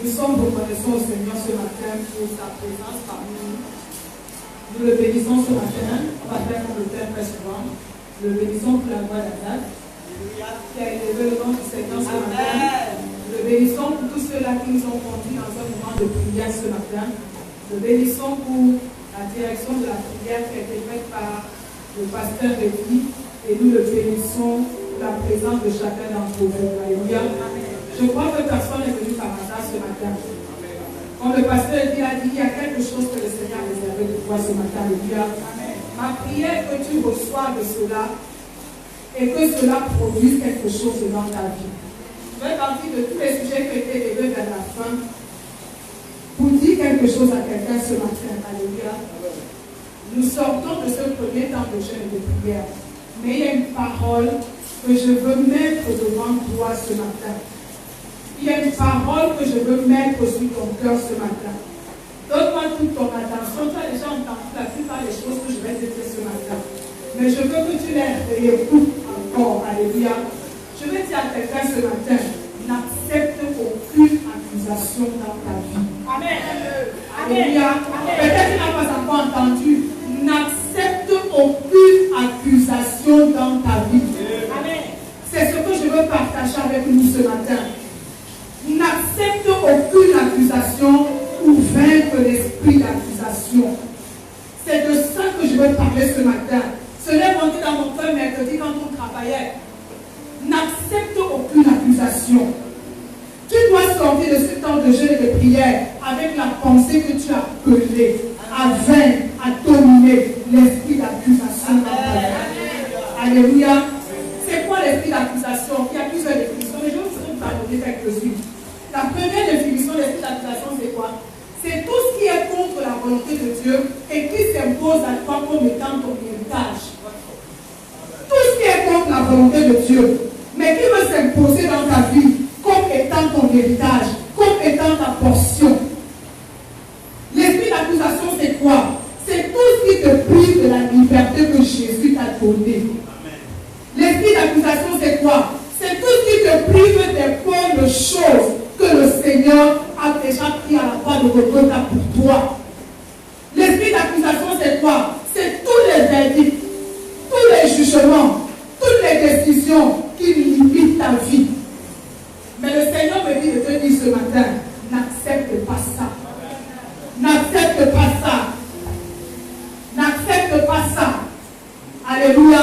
Nous sommes reconnaissants au Seigneur ce matin pour sa présence parmi nous. Nous le bénissons ce matin. On va faire comme le Père très souvent. Nous le bénissons pour la voix d'Azad qui a élevé le nom du Seigneur ce matin. Nous le bénissons pour tous ceux-là qui nous ont conduits dans un moment de prière ce matin. Nous le bénissons pour la direction de la prière qui a été faite par le pasteur Rémi. Et nous le bénissons pour la présence de chacun d'entre vous. Alléluia. Je crois que personne n'est venu par hasard ce matin. Comme le pasteur a dit, il y a quelque chose que le Seigneur a réservé pour toi ce matin. Alléluia. Ma prière est que tu reçoives de cela et que cela produise quelque chose dans ta vie. Je vais partir de tous les sujets qui ont été élevés vers la fin pour dire quelque chose à quelqu'un ce matin. Alléluia. Nous sortons de ce premier temps de jeûne et de prière. Mais il y a une parole que je veux mettre devant toi ce matin. Il y a une parole que je veux mettre sur ton cœur ce matin. Donne-moi toute ton attention. Tu as déjà entendu la plupart des choses que je vais te dire ce matin. Mais je veux que tu les réécoutes encore. Alléluia. Je vais dire à quelqu'un ce matin, n'accepte aucune accusation dans ta vie. Amen. Alléluia. Peut-être tu n'as pas encore entendu. N'accepte aucune accusation dans ta vie. Amen. C'est ce que je veux partager avec nous ce matin. N'accepte aucune accusation ou vaincre l'esprit d'accusation. C'est de ça que je veux parler ce matin. Cela est monté dans mon cœur mercredi quand on travaillait. N'accepte aucune accusation. Tu dois sortir de ce temps de jeûne et de prière avec la pensée que tu as appelée à vaincre, à dominer l'esprit d'accusation dans ta vie. Alléluia. C'est quoi l'esprit d'accusation? Il y a plusieurs définitions, mais je vais vous donner quelques-unes. La première définition de l'esprit d'accusation, c'est quoi? C'est tout ce qui est contre la volonté de Dieu et qui s'impose à toi comme étant ton héritage. Tout ce qui est contre la volonté de Dieu, mais qui veut s'imposer dans ta vie comme étant ton héritage, comme étant ta portion. L'esprit d'accusation, c'est quoi? C'est tout ce qui te prive de la liberté que Jésus t'a donnée. L'esprit d'accusation, c'est quoi? C'est tout ce qui te prive des bonnes choses que le Seigneur a déjà pris à la croix de Golgotha pour toi. L'esprit d'accusation, c'est quoi? C'est tous les verdicts, tous les jugements, toutes les décisions qui limitent ta vie. Mais le Seigneur me dit de te dire ce matin, n'accepte pas ça. N'accepte pas ça. N'accepte pas ça. Alléluia.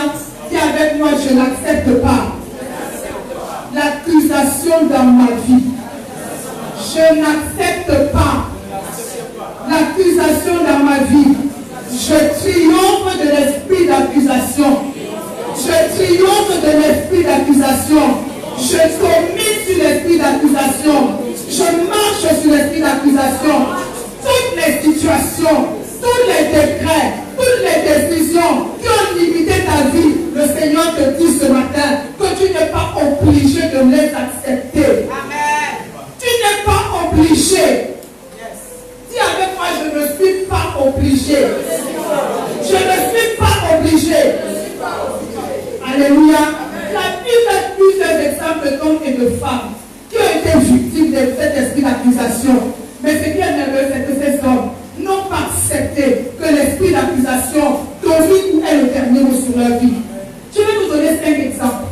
Dis avec moi, je n'accepte pas l'accusation dans ma vie. Je n'accepte pas l'accusation dans ma vie. Je triomphe de l'esprit d'accusation. Je triomphe de l'esprit d'accusation. Je domine sur l'esprit d'accusation. Je marche sur l'esprit d'accusation. Toutes les situations, tous les décrets, toutes les décisions qui ont limité ta vie, le Seigneur te dit ce matin que tu n'es pas obligé de les accepter. Amen. Tu n'es pas obligé. Dis avec moi, je ne suis pas obligé. Je ne suis pas obligé. Alléluia. La Bible a plusieurs exemples d'hommes et de femmes qui ont été victimes de cet esprit d'accusation. Mais ce qui est merveilleux, c'est que ces hommes n'ont pas accepté que l'esprit d'accusation domine ou est le dernier mot sur leur vie. Je vais vous donner 5 exemples.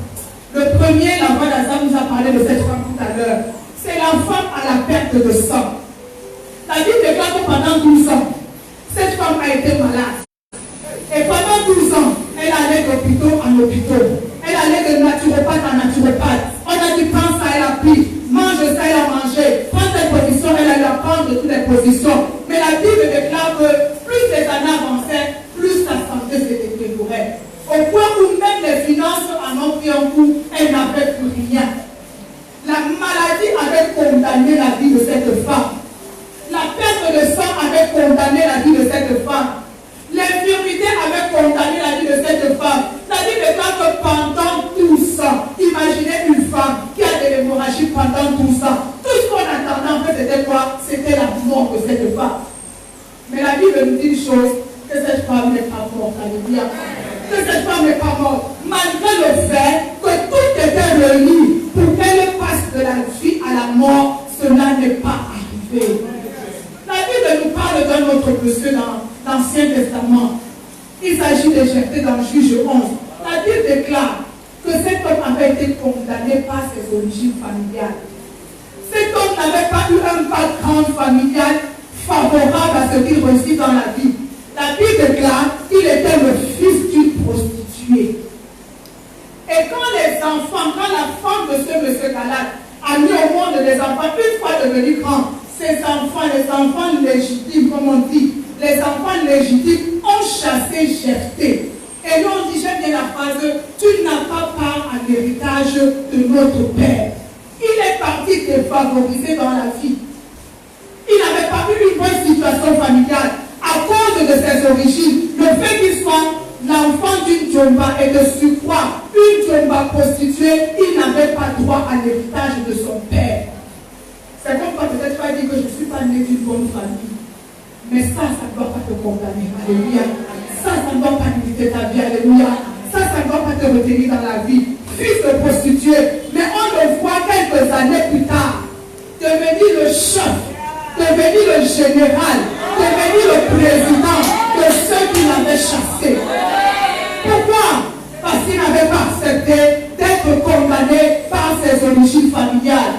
Le premier, la voix d'Azam nous a parlé de cette femme tout à l'heure. C'est la femme à la perte de sang. La Bible déclare que pendant 12 ans, cette femme a été malade. Et pendant 12 ans, elle allait d'hôpital en hôpital. Elle allait de naturopathe en naturopathe. On a dit, prends ça, elle a pris. Mange ça, elle a mangé. Prends cette position, elle a eu à prendre de toutes les positions. Mais la Bible déclare que plus les années avançaient, plus sa santé se détériorait. Au point où même les finances en ont pris un coup, elle n'avait plus rien. La maladie avait condamné la vie de cette femme. La perte de sang avait condamné la vie de cette femme. L'infirmité avait condamné la vie de cette femme. La Bible déclare que pendant 12 ans, imaginez une femme qui a de l'hémorragie pendant 12 ans. Tout ce qu'on attendait en fait, c'était quoi? C'était la mort de cette femme. Mais la Bible nous dit une chose, que cette femme n'est pas morte. Alléluia. Que cette femme n'est pas morte. Malgré le fait que tout était réuni pour qu'elle passe de la vie à la mort, cela cela n'est pas arrivé. La Bible nous parle d'un autre monsieur dans l'Ancien Testament. Il s'agit de Jephthé dans Juge 11. La Bible déclare que cet homme avait été condamné par ses origines familiales. Cet homme n'avait pas eu un background familial favorable à ce qu'il réussit dans la vie. La Bible déclare qu'il était le fils d'une prostituée. Et quand la femme de ce monsieur Galate a mis au monde des enfants, une fois devenus grands, ces enfants, les enfants légitimes, comme on dit, les enfants légitimes ont chassé Jephthé. Et nous on dit, j'aime bien la phrase, tu n'as pas part à l'héritage de notre père. Il est parti défavorisé dans la vie. Il n'avait pas eu une bonne situation familiale à cause de ses origines. Le fait qu'il soit l'enfant d'une Djomba et de surcroît une Djomba prostituée, il n'avait pas droit à l'héritage de son père. C'est comme quand peut-être tu vas dire que je ne suis pas né d'une bonne famille. Mais ça ne doit pas te condamner. Alléluia. Ça ne doit pas limiter ta vie. Alléluia. Ça ne doit pas te retenir dans la vie. Fils de prostituée. Mais on le voit quelques années plus tard devenir le chef, devenir le général, devenir le président de ceux qui l'avaient chassé. Pourquoi? Parce qu'il n'avait pas accepté d'être condamné par ses origines familiales.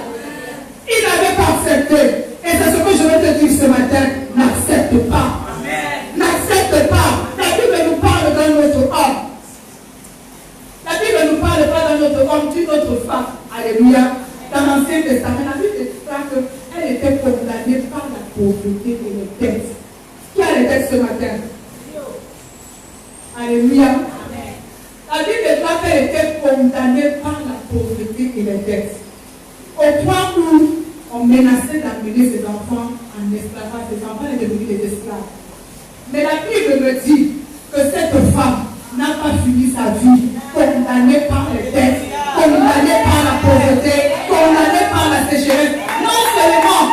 Il n'avait pas accepté. Et c'est ce que je veux te dire ce matin. N'accepte pas. N'accepte pas. La Bible nous parle d'un autre homme. La Bible ne nous parle pas d'un autre homme, d'une autre femme. Alléluia. Dans l'Ancien Testament, la Bible déclare qu'elle était condamnée par la pauvreté et le texte. Qui a les textes ce matin? Alléluia. La Bible déclare qu'elle était condamnée par la pauvreté et le texte. Au point où on menaçait d'amener ses enfants en esclavage, ses enfants étaient devenus des esclaves. Mais la Bible me dit que cette femme n'a pas fini sa vie condamnée par les textes, condamnée par la pauvreté, condamnée par la sécheresse. Non seulement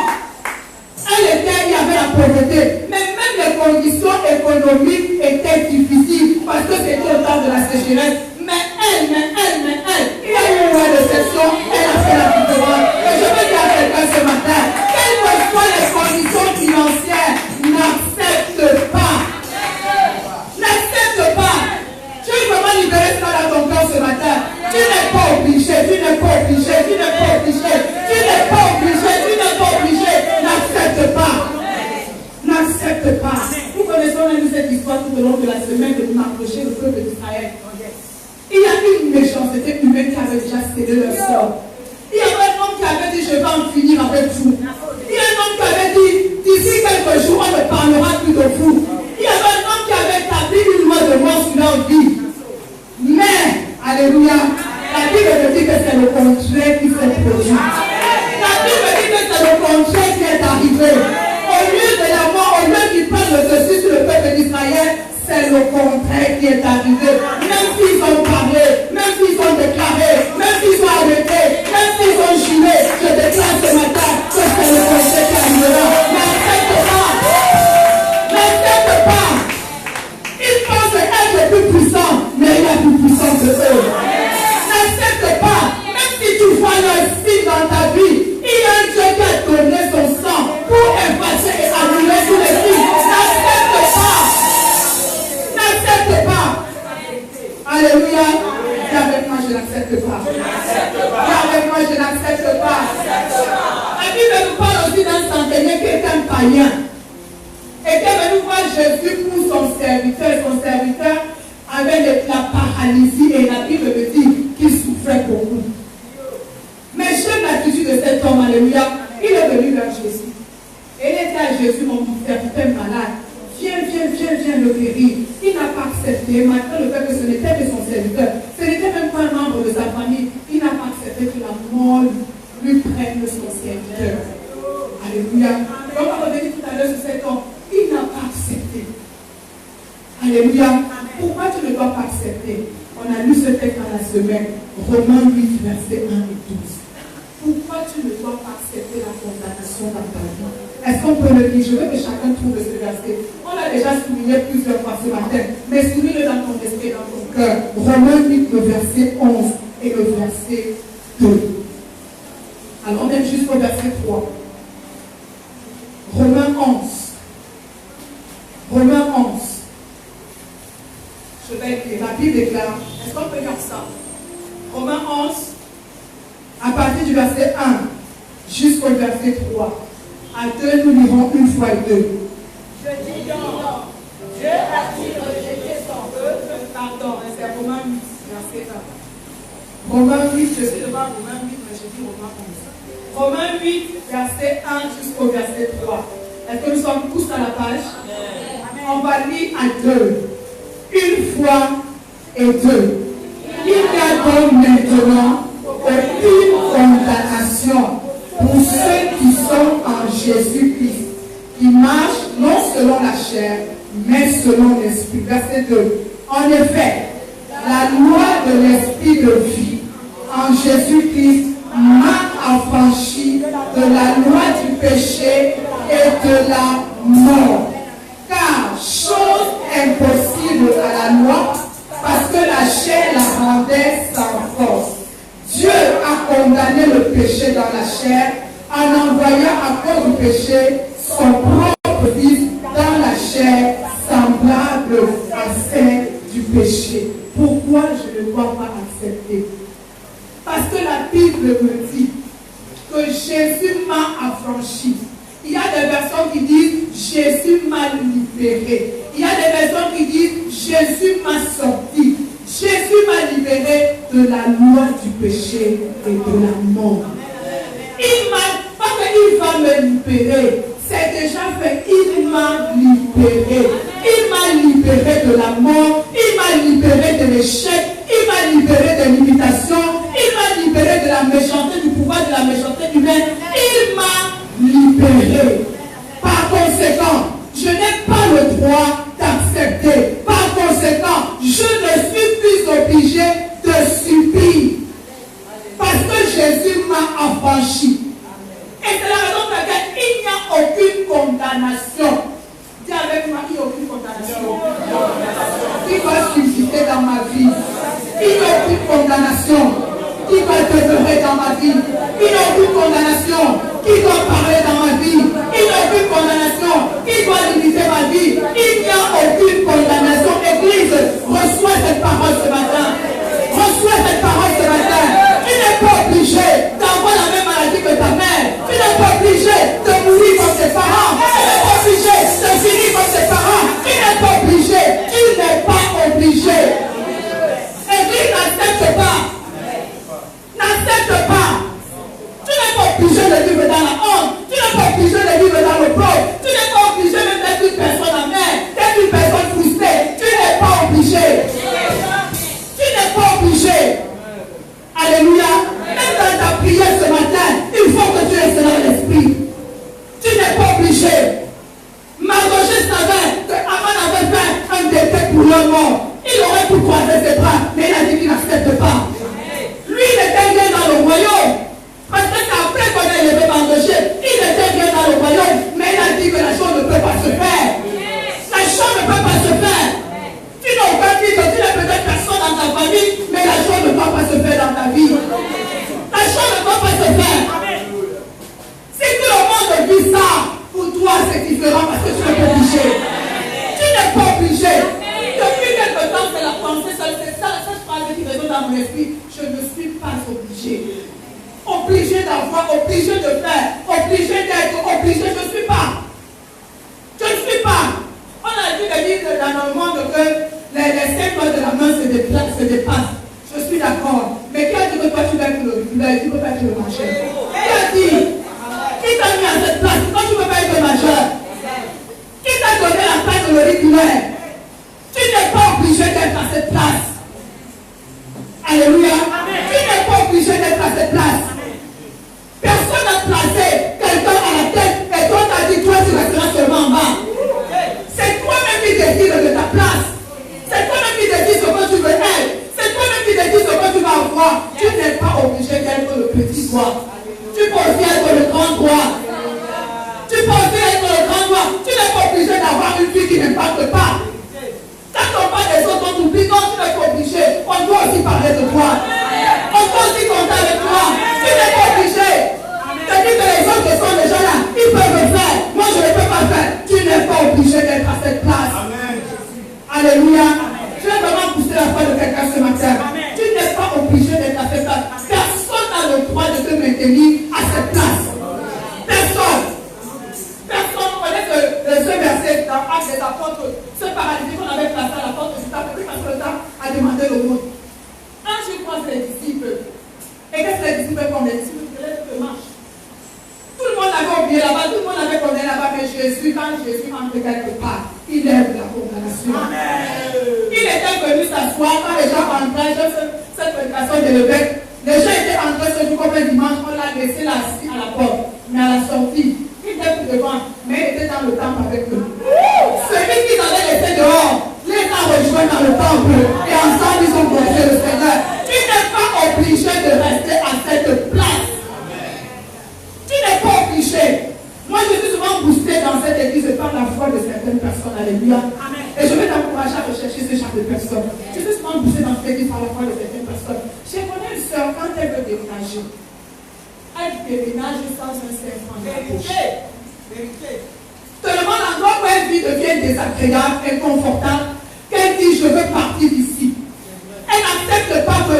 il y avait la pauvreté, mais même les conditions économiques étaient difficiles parce que c'était au temps de la sécheresse. Mais elle, il y a eu une loi de section, elle a fait la différence. Et je veux dire à quelqu'un ce matin, quelles que soient les conditions financières, n'accepte pas. N'accepte pas. Tu veux vraiment libérer ça dans ton cœur ce matin. Tu n'es pas obligé, tu n'es pas obligé, tu n'es pas obligé, tu n'es pas obligé, tu n'es pas obligé. N'accepte pas. N'accepte pas. Nous connaissons même cette histoire tout au long de la semaine de m'approcher le peuple d'Israël. Il y a une méchanceté humaine qui avait déjà scellé leur sort. Il y avait un homme qui avait dit, je vais en finir avec vous. Il y a un homme qui avait dit, d'ici quelques jours, on ne parlera plus de vous. Il y avait un homme qui avait établi une loi de mort sur leur vie. Mais, alléluia, la Bible me dit que c'est le contraire qui s'est produit. La Bible dit que c'est le contraire qui est arrivé. Au lieu de la mort, au lieu qu'il prenne le dessus sur le peuple d'Israël, c'est le contraire qui est arrivé. Même s'ils ont parlé, même s'ils ont déclaré, même s'ils ont arrêté, même s'ils ont juré, je déclare ce matin que c'est le contraire qui arrivera. N'accepte pas. N'accepte pas. Ils pensent être plus puissants, mais il y a plus puissant que eux. N'accepte pas. Même si tu vois leur signe dans ta vie, il y a un Dieu qui a donné son sang pour effacer et annuler tous les signes. N'accepte pas. N'accepte pas. Alléluia. Dis avec moi, je n'accepte pas. Dis avec moi, je n'accepte pas. La Bible nous parle aussi d'un centenier qui est un païen. Et qui est venu voir Jésus pour son serviteur. Son serviteur avait la paralysie et la Bible me dit qu'il souffrait beaucoup. Mais j'aime l'attitude de cet homme, alléluia. Il est venu vers Jésus. Et il était à Jésus, mon serviteur malade. Viens le guérir. Il n'a pas accepté, malgré le fait que ce n'était que son serviteur. Ce n'était même pas un membre de sa famille. Il n'a pas accepté que la mort lui prenne son serviteur. Alléluia. Donc on va venir tout à l'heure sur cet homme. Il n'a pas accepté. Alléluia. Pourquoi tu ne dois pas accepter? On a lu ce texte dans la semaine. Romains 8, versets 1 et 12. Pourquoi tu ne dois pas accepter la condamnation dans ta vie? Est-ce qu'on peut le dire? Je veux que chacun trouve ce verset. On l'a déjà souligné plusieurs fois ce matin, mais souligne-le dans ton esprit, dans ton cœur. Romains 8, le verset 11 et le verset 2. Alors on est jusqu'au verset 3. jusqu'au verset 3. À 2, nous lirons une fois et deux. Je dis donc, Dieu a-t-il rejeté son peuple? Pardon, c'est Romains 8, verset 1. Romains 8, je suis devant Romains 8, mais je dis Romains 11. Romains 8, verset 1 jusqu'au verset 3. Est-ce que nous sommes tous à la page? On va lire à 2. Une fois et deux. Il n'y a donc maintenant aucune condamnation pour ceux qui sont en Jésus-Christ, qui marchent non selon la chair, mais selon l'esprit. Verset 2. En effet, la loi de l'esprit de vie en Jésus-Christ m'a affranchi de la loi du péché et de la mort. Car chose impossible à la loi, parce que la chair la rendait sans force. Dieu a condamné le péché dans la chair en envoyant à cause du péché son propre Fils dans la chair semblable à celle du péché. Pourquoi je ne dois pas accepter? Parce que la Bible me dit que Jésus m'a affranchi. Il y a des versions qui disent Jésus m'a libéré. Il y a des versions qui disent Jésus m'a sorti. Jésus m'a libéré de la loi du péché et de la mort. Il m'a, pas qu'il va me libérer, c'est déjà fait. Il m'a libéré. Il m'a libéré de la mort. Il m'a libéré de l'échec. Il m'a libéré de l'imitation. Il m'a libéré de la méchanceté, du pouvoir de la méchanceté humaine. Il m'a libéré. Par conséquent, je n'ai pas le droit d'accepter. Par conséquent, je ne suis plus obligé de subir. Parce que Jésus m'a affranchi. Et c'est la raison pour laquelle il n'y a aucune condamnation. Dis avec moi, il n'y a aucune condamnation. Qui va subsister dans ma vie. Il n'y a aucune condamnation qui va demeurer dans ma vie. Il n'y a aucune condamnation qui doit parler dans ma vie. Il n'y a aucune condamnation qui doit limiter ma vie. Il n'y a aucune condamnation. Église, reçois cette parole ce matin. Reçois cette parole ce matin. Tu n'es pas obligé d'avoir la même maladie que ta mère. Tu n'es pas obligé de mourir comme tes parents. Tu n'es pas obligé de finir comme tes parents. Tu n'es pas obligé. Tu n'es pas obligé. Église, n'accepte pas. N'accepte pas. Tu n'es pas obligé de vivre dans la honte. Tu n'es pas obligé de vivre dans le pauvre. Tu n'es pas obligé même d'être une personne amère, d'être une personne frustrée. Tu n'es pas obligé. Tu n'es pas obligé. Alléluia. Même dans ta prière ce matin, il faut que tu restes dans l'esprit. Tu n'es pas obligé. Mardochée savait que Aman avait fait un décret pour leur mort. Il aurait pu croiser ses bras, mais il a dit qu'il n'accepte pas. Lui, il était bien dans le royaume. Parce que c'est après qu'on a élevé Mardochée, il était bien dans le royaume, mais il a dit que la chose ne peut pas se faire. La chose ne peut pas se faire. Tu n'as pas dit que tu n'es peut-être personne dans ta famille, mais la chose ne va pas se faire dans ta vie. La chose ne va pas se faire. Si tout le monde dit ça, pour toi c'est différent parce que tu n'es pas obligé. Tu n'es pas obligé. Depuis quelque temps, c'est la pensée, c'est ça, cette phrase qui résonne dans mon esprit. Je ne suis pas obligé. Obligé d'avoir, obligé de faire, obligé d'être, obligé, je ne suis pas. Je ne suis pas. On a dit de dire dans le monde que les 5 doigts de la main se dépassent. Je suis d'accord. Mais qui a dit que toi tu vas être l'auriculaire, tu ne peux pas être le majeur? Qui a dit? Qui t'a mis à cette place? Toi tu ne peux pas être le majeur. Qui t'a donné la place de l'auriculaire? Tu n'es pas obligé d'être à cette place. Alléluia. Tu n'es pas obligé d'être à cette place. Personne n'a placé quelqu'un à la oublié là-bas, tout le monde avait condamné là-bas, mais Jésus, quand Jésus entre quelque part, il lève la condamnation. Il était venu s'asseoir quand les gens entraient, cette prédication de l'évêque. Les gens étaient entrés ce jour comme un dimanche, on l'a laissé là assis à la porte. Mais à la sortie, il était plus devant, mais il était dans le temple avec eux. Celui qu'ils avaient laissé dehors, les a rejoints dans le temple et ensemble ils ont glorifié le Seigneur. Tu n'es pas obligé de rester à cette place. Tu n'es pas obligé. Moi je suis souvent boosté dans cette église par la foi de certaines personnes. Alléluia. Et je vais t'encourager à rechercher ce genre de personnes. Je suis souvent boosté dans cette église par la foi de certaines personnes. J'ai connu une soeur quand elle veut déménager. Elle déménage sans un seul franc de la poche. Tellement l'endroit où elle vit devient désagréable, inconfortable, qu'elle dit je veux partir d'ici. Elle n'accepte pas que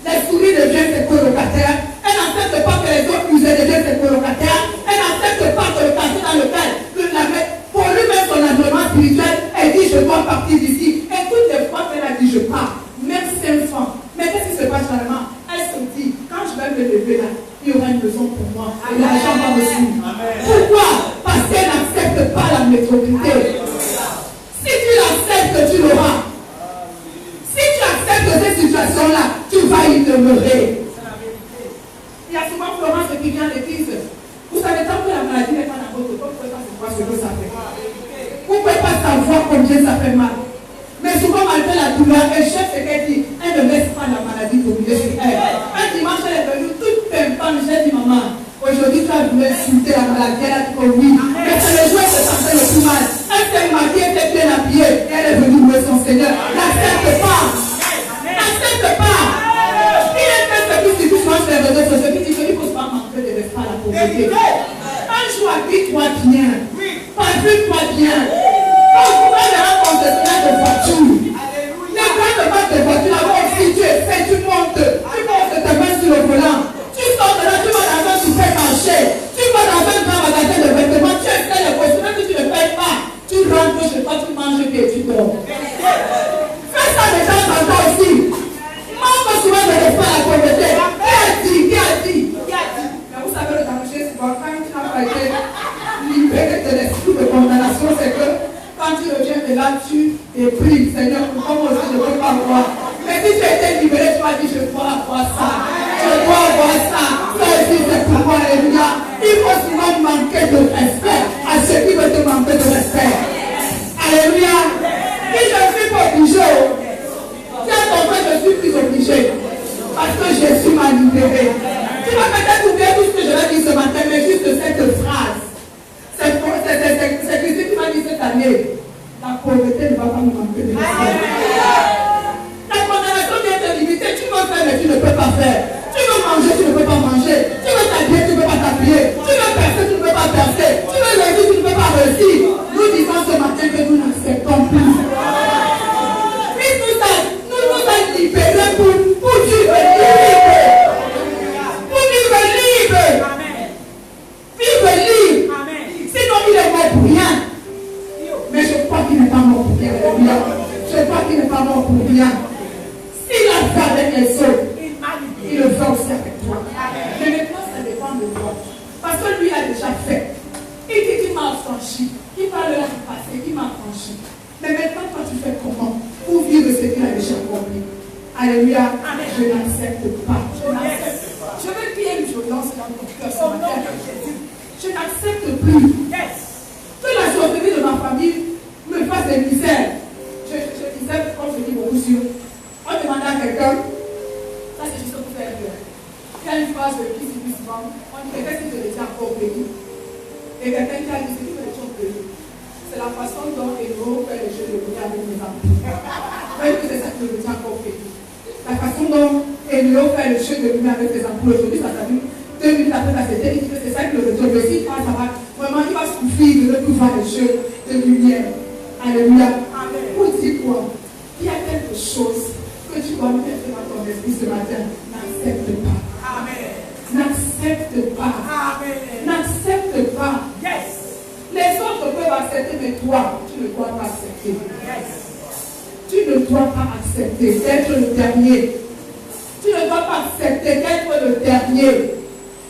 les souris deviennent ses colocataires. Elle n'accepte pas que les autres musées deviennent ses colocataires. Elle n'accepte pas que le quartier dans lequel pour lui-même son environnement spirituel, elle dit je dois partir d'ici. Et toutes les fois qu'elle a dit je pars, même 5 francs. Mais qu'est-ce qui se passe généralement? Elle se dit quand je vais me lever là, il y aura une leçon pour moi. Et l'argent va me suivre. Pourquoi? Parce qu'elle n'accepte pas la médiocrité. Si tu l'acceptes, tu l'auras. Si tu acceptes cette situation-là, tu vas y demeurer. Il y a souvent Florence qui vient à l'église. Vous savez, tant que la maladie n'est pas dans votre corps, vous ne pouvez pas savoir ce que ça fait. Vous ne pouvez pas savoir combien ça fait mal. Mais souvent, malgré la douleur, elle cherche ce qu'elle dit. Elle ne laisse pas la maladie dominer sur elle. Un dimanche, elle est venue toute pimpante. J'ai dit, maman, aujourd'hui, tu as voulu insulter la maladie. Elle a dit que oui. Mais c'est le jour où elle se sentait le plus mal. Elle s'est maquillée, elle était bien habillée. Et elle est venue louer son Seigneur. N'accepte pas. N'accepte pas. Il est fait ce qui dit, moi, je les réseaux sociaux. Il dit, je ne peux pas manquer de rester à la pauvreté. Un jour, habille-toi bien. Parfume-toi bien. Quand vous allez à un concessionnaire de voiture, les grandes marques de voiture, là-bas aussi, tu es fait, tu montes tes mains sur le volant. Tu sors de là, tu vas dans un supermarché, tu vas dans un grand magasin de vêtements, tu essaies les voitures, même si tu ne payes pas, tu rentres chez toi, tu manges et tu dors. Fais ça de temps en temps aussi. Manque souvent de rester à la pauvreté. Qui a dit? Mais vous savez, le danger, c'est quand tu n'as pas été libéré de l'esprit de condamnation, c'est que quand tu reviens de là, tu es pris. Seigneur, comment aussi je ne peux pas voir. Mais si tu as été libéré, tu vas dire, je dois avoir ça. Je dois avoir ça. Ça aussi, c'est pour moi, alléluia. Il faut souvent manquer de respect à ceux qui veulent te manquer de respect. Alléluia. Si je ne suis pas obligé, tiens ton frère, je suis plus obligé. Parce que Jésus m'a libéré. Tu vas peut-être oublier tout ce que je vais dire ce matin, mais juste cette phrase. C'est Christ qui m'a dit cette année, la pauvreté ne va pas nous manquer de respect. La condamnation vient te limiter, tu veux faire mais tu ne peux pas faire. Tu veux manger, tu ne peux pas manger. Tu veux t'habiller, tu ne peux pas t'habiller. Tu veux percer, tu ne peux pas percer. Tu veux réussir, tu ne peux pas réussir. Nous disons ce matin que nous n'acceptons plus. Christ nous a libérés pour vivre libre. Pour vivre libre. Vivre libre. Sinon, il est mort pour rien. Mais je crois qu'il n'est pas mort pour rien. Je crois qu'il n'est pas mort pour rien. S'il a fait avec les autres, il le fait aussi avec toi. Mais maintenant, ça dépend de toi. Parce que lui a déjà fait. Il dit qu'il m'a affranchi. Il parle là du passé, il m'a affranchi. Mais maintenant, toi, tu fais comment pour vivre ce qu'il a déjà accompli? Alléluia. Je n'accepte pas. Je veux qu'il y ait une violence dans ton cœur ce matin. Je n'accepte plus que la survenue de ma famille me fasse des misères. Je disais, comme je dis beaucoup sur, on demandait à quelqu'un, ça c'est juste pour faire bien. Il y a une phrase qui se dit souvent, on dit quelqu'un qui te le dit encore au pays. Et quelqu'un qui a dit, c'est qui me le dit au pays. C'est la façon dont Héros fait le jeu de bruit avec mes enfants. Même que c'est ça qui me le dit encore au pays. La façon dont Héros fait le jeu de bruit avec ses ampoules aujourd'hui, ça t'a vu. 2 minutes après la CT, il dit que c'est ça qui le retrouve. Mais si ça va, vraiment, il va souffrir de ne plus voir les jeux de lumière. Alléluia. Pour dire quoi? Il y a quelque chose que tu dois mettre dans ton esprit ce matin. N'accepte pas. N'accepte pas. N'accepte pas. Les autres peuvent accepter, mais toi, tu ne dois pas accepter. Tu ne dois pas accepter d'être le dernier. Tu ne dois pas accepter d'être le dernier.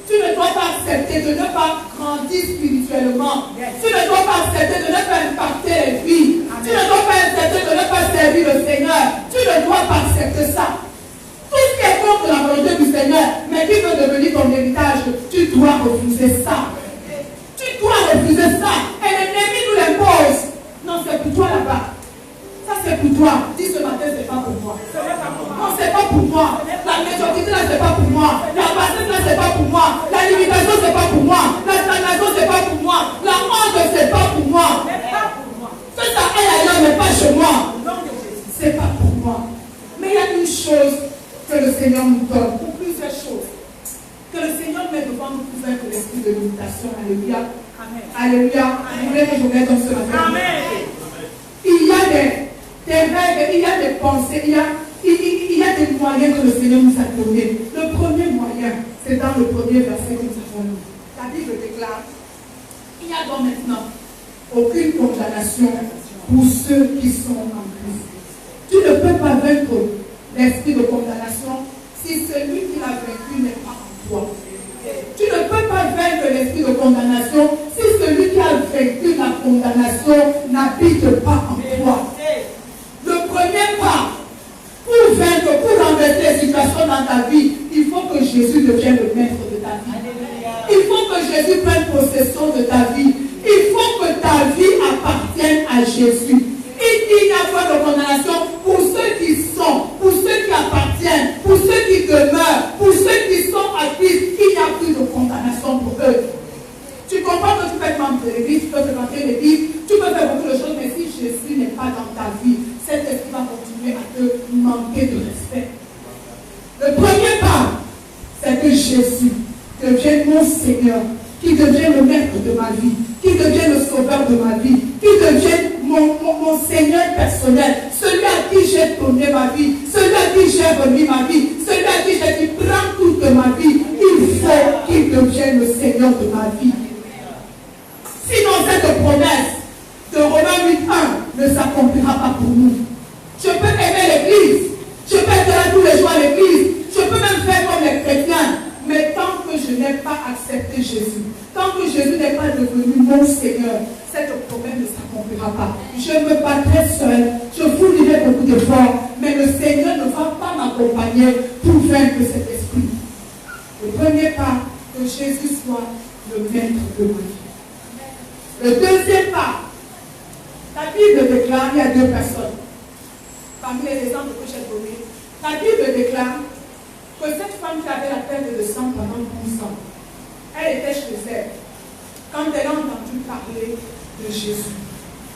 Tu ne dois pas accepter de ne pas grandir spirituellement. Tu ne dois pas accepter de ne pas impacter les vies. Tu ne dois pas accepter de ne pas servir le Seigneur. Tu ne dois pas accepter ça. Tout ce qui est contre la volonté du Seigneur, mais qui veut devenir ton héritage, tu dois refuser ça. Tu dois refuser ça. Et l'ennemi nous l'impose. Non, c'est pour toi là-bas. Ça c'est pour toi. Dis ce matin, c'est pas pour moi. Non, c'est pas pour moi. La médiocrité là, c'est pas pour moi. La bassesse là, c'est pas pour moi. La limitation, c'est pas pour moi. La stagnation, c'est pas pour moi. La honte, c'est pas pour moi. Que ça aille ailleurs, mais pas chez moi. C'est pas pour moi. Mais il y a une chose que le Seigneur nous donne, ou plusieurs choses. Que le Seigneur met devant nous pour faire que l'esprit de limitation. Alléluia. Amen. Alléluia. Vous voulez que je mette dans ce matin? Amen. Il y a des rêves, il y a des pensées, il y a des moyens que le Seigneur nous a donnés. Le premier moyen, c'est dans le premier verset que nous avons lu. La Bible déclare, il n'y a donc maintenant aucune condamnation pour ceux qui sont en Christ. Tu ne peux pas vaincre l'esprit de condamnation si celui qui l'a vaincu n'est pas en toi. Tu ne peux pas vaincre l'esprit de condamnation si celui qui a vaincu la condamnation n'habite pas en toi. Le premier pas pour vaincre, pour renverser les situations dans ta vie, il faut que Jésus devienne le maître de ta vie. Il faut que Jésus prenne possession de ta vie. Il faut que ta vie appartienne à Jésus. Il n'y a pas de condamnation pour ceux qui sont, pour ceux qui appartiennent, pour ceux qui demeurent, pour ceux qui sont à Christ. Il n'y a plus de condamnation pour eux. Tu comprends que tu peux être membre de l'église, tu peux fréquenter l'église, tu peux faire beaucoup de choses, mais si Jésus n'est pas dans ta vie, cet esprit va continuer à te manquer de respect. Le premier pas, c'est que Jésus devienne mon Seigneur, qui devienne le maître de ma vie, qui devienne le sauveur de ma vie, qui devienne mon Seigneur personnel, celui à qui j'ai donné ma vie, celui à qui j'ai remis ma vie, celui à qui j'ai dit prends toute ma vie. Il faut qu'il devienne le Seigneur de ma vie. Sinon cette promesse de Romains 8:1 ne s'accomplira pas pour nous. Je peux aimer l'église, je peux être là tous les jours à l'église, je peux même faire comme les chrétiens, mais tant que je n'ai pas accepté Jésus, tant que Jésus n'est pas devenu mon Seigneur, cette promesse ne s'accomplira pas. Je me battrai seul, je fournirai beaucoup d'efforts, mais le Seigneur ne va pas m'accompagner pour vaincre cet esprit. Le premier pas, que Jésus soit le maître de ma vie. Le deuxième pas, la Bible déclare, il y a deux personnes, parmi les exemples que j'ai donnés, la Bible déclare que cette femme qui avait la perte de sang pendant 12 ans, elle était chez elle. Quand elle a entendu parler de Jésus,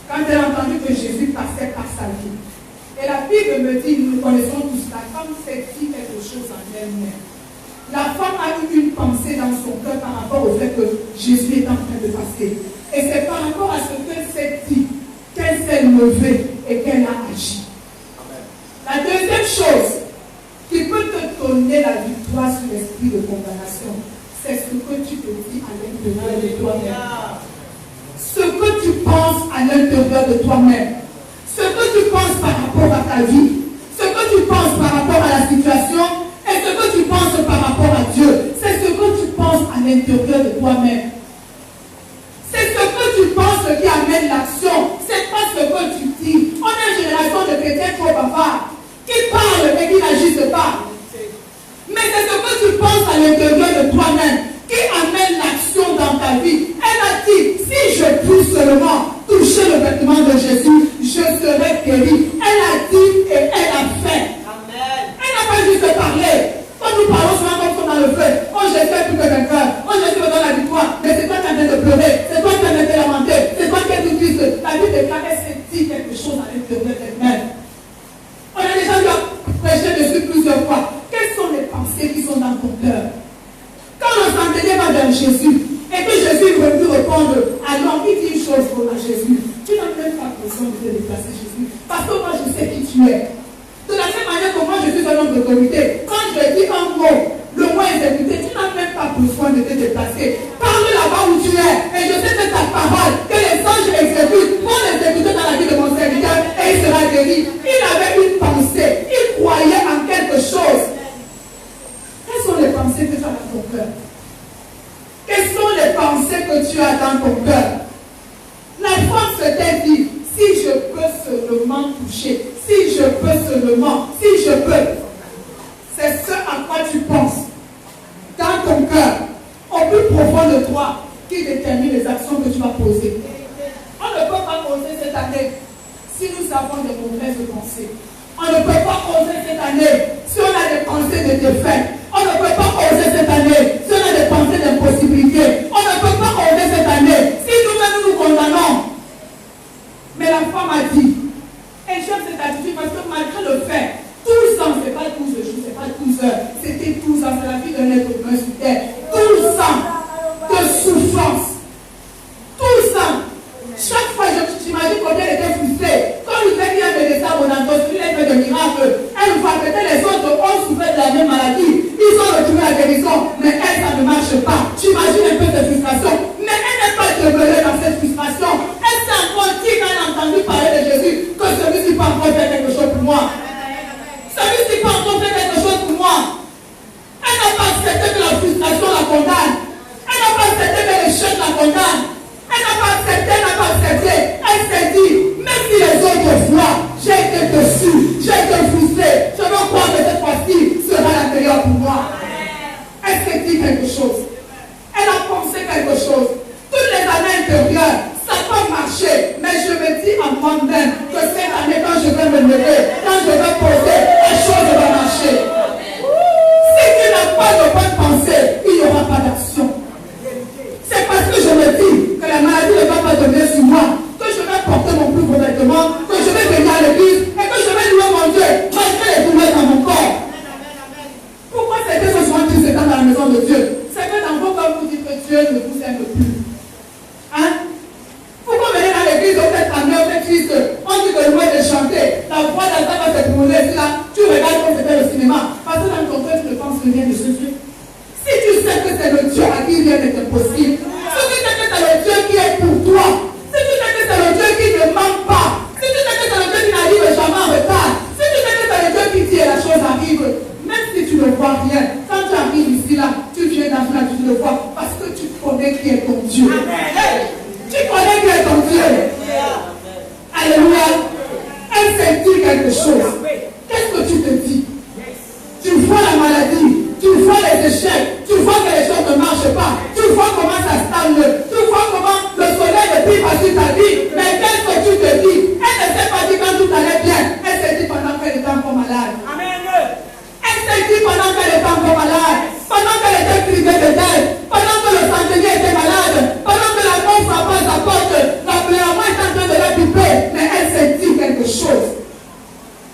quand elle a entendu que Jésus passait par sa vie, et la Bible me dit, nous connaissons tous, la femme s'est dit quelque chose en elle-même. La femme a eu une pensée dans son cœur par rapport au fait que Jésus est en train de passer. Et c'est par rapport à ce qu'elle s'est dit qu'elle s'est levée et qu'elle a agi. La deuxième chose qui peut te donner la victoire sur l'esprit de condamnation, c'est ce que tu te dis à l'intérieur de toi-même. Ce que tu penses à l'intérieur de toi-même. Ce que tu penses par rapport à ta vie. Ce que tu penses par rapport à la situation. Et ce que tu penses par rapport à Dieu. C'est ce que tu penses à l'intérieur de toi-même. C'est ce que tu penses qui amène l'action. C'est pas ce que tu dis. On a une génération de chrétiens trop bavards qui parlent mais qui n'agissent pas. Mais c'est ce que tu penses à l'intérieur de toi-même qui amène l'action dans ta vie. Elle a dit, si je puis seulement toucher le vêtement de Jésus, je serai guéri. Elle a dit et elle a fait. Amen. Elle n'a pas juste parlé. Quand nous parlons souvent comme ça dans le feu, oh j'espère plus que vainqueur, oh Jésus me donne la victoire, mais c'est toi qui es en train de pleurer, c'est toi qui es en train de lamenter, c'est toi qui es tout triste. La Bible déclare qu'elle s'est dit quelque chose à l'intérieur d'elle-même. On a déjà vu prêcher dessus plusieurs fois. Quelles sont les pensées qui sont dans ton cœur? Quand le centenier va vers Jésus et que Jésus veut lui répondre, alors il dit une chose à Jésus. Tu n'as même pas besoin de te déplacer, Jésus, parce que moi je sais qui tu es. De la même manière que moi je suis un homme d'autorité, quand je dis un mot, le mot exécuté, tu n'as même pas besoin de te déplacer. Parle là-bas où tu es, et je sais que ta parole, que les anges exécutent, vont l'exécuter dans la vie de mon serviteur, et il sera guéri. Il avait une pensée, il croyait en quelque chose. Quelles sont les pensées que tu as dans ton cœur? as dans ton cœur. La femme s'était dit, si je peux seulement toucher, si je peux seulement, si je peux. C'est ce à quoi tu penses. Dans ton cœur, au plus profond de toi, qui détermine les actions que tu vas poser. On ne peut pas poser cette année si nous avons de mauvaises pensées. On ne peut pas oser cette année si on a des pensées de défaite. On ne peut pas oser cette année si on a des pensées d'impossibilité. On ne peut pas oser cette année si nous-mêmes nous condamnons. Mais la femme a dit, et j'aime cette attitude parce que malgré le fait, 12 ans, ce n'est pas 12 jours, ce n'est pas 12 heures, c'était 12 ans, c'est la vie d'un être humain sur terre. 12 ans de souffrance. 12 ans. Chaque fois, j'imagine combien elle était frustrée. Quand il fait bien de ça, mon entourage, il a fait des miracles. Elle voit que les autres ont souffert de la même maladie. Ils ont retrouvé la guérison, mais elle, ça ne marche pas. J'imagine un peu de frustration. Mais elle n'est pas demeurée dans cette frustration. Elle s'est encore dit quand elle a entendu parler de Jésus que celui-ci peut encore faire quelque chose pour moi. Celui-ci peut encore faire quelque chose pour moi. Elle n'a pas accepté que la frustration la condamne. Elle n'a pas accepté que l'échec la condamne. Elle n'a pas accepté, elle n'a pas accepté. Elle s'est dit, même si les autres voient, j'ai été dessus, j'ai été frustrée, je veux croire que cette fois-ci sera la meilleure pour moi. Elle s'est dit quelque chose. Elle a pensé quelque chose. Toutes les années intérieures, ça peut marcher. Mais je me dis à moi-même que cette année, quand je vais me lever, quand je vais poser, la chose va marcher. Si tu n'as pas de bonne pensée, il n'y aura pas d'action. C'est parce que je me dis que la maladie ne va pas devenir sur moi, que je vais porter mon plus beau vêtement, que je vais venir à l'église et que je vais louer mon Dieu malgré les douleurs dans mon corps. Pourquoi c'est que ce soir tu es dans la maison de Dieu? C'est que dans vos corps vous dites que Dieu ne vous aime plus. Hein? Pourquoi venir dans l'église, vous êtes amené, vous êtes triste, on dit que louer de chanter, la voix d'Alta va s'écrouler, là, tu regardes comme c'était le cinéma, parce que dans ton cœur tu ne penses rien de ce Dieu. Si tu sais que c'est le Dieu à qui rien n'est impossible, si tu sais que c'est le Dieu qui est pour toi, si tu sais que c'est le Dieu qui ne manque pas, si tu sais que c'est le Dieu qui n'arrive jamais en retard, si tu sais que c'est le Dieu qui dit et la chose arrive, même si tu ne vois rien, quand tu arrives ici là, tu viens dans une attitude de foi parce que tu connais qui est ton Dieu. Tu connais qui est ton Dieu. Alléluia. Elle s'est dit quelque chose. Qu'est-ce que tu te dis? Tu vois la maladie, tu vois les échecs, tu vois que les choses ne marchent pas, tu vois comment ça stagne, tu vois comment le soleil ne brille pas sur ta vie. Mais qu'est-ce que tu te dis? Elle ne s'est pas dit quand tout allait bien, elle s'est dit pendant qu'elle était encore malade. Amen. Elle s'est dit pendant qu'elle était encore malade, pendant qu'elle était privée de d'aide, pendant que le centenier était malade, pendant que la mort frappait sa porte, la maman est en train de la piper, mais elle s'est dit quelque chose.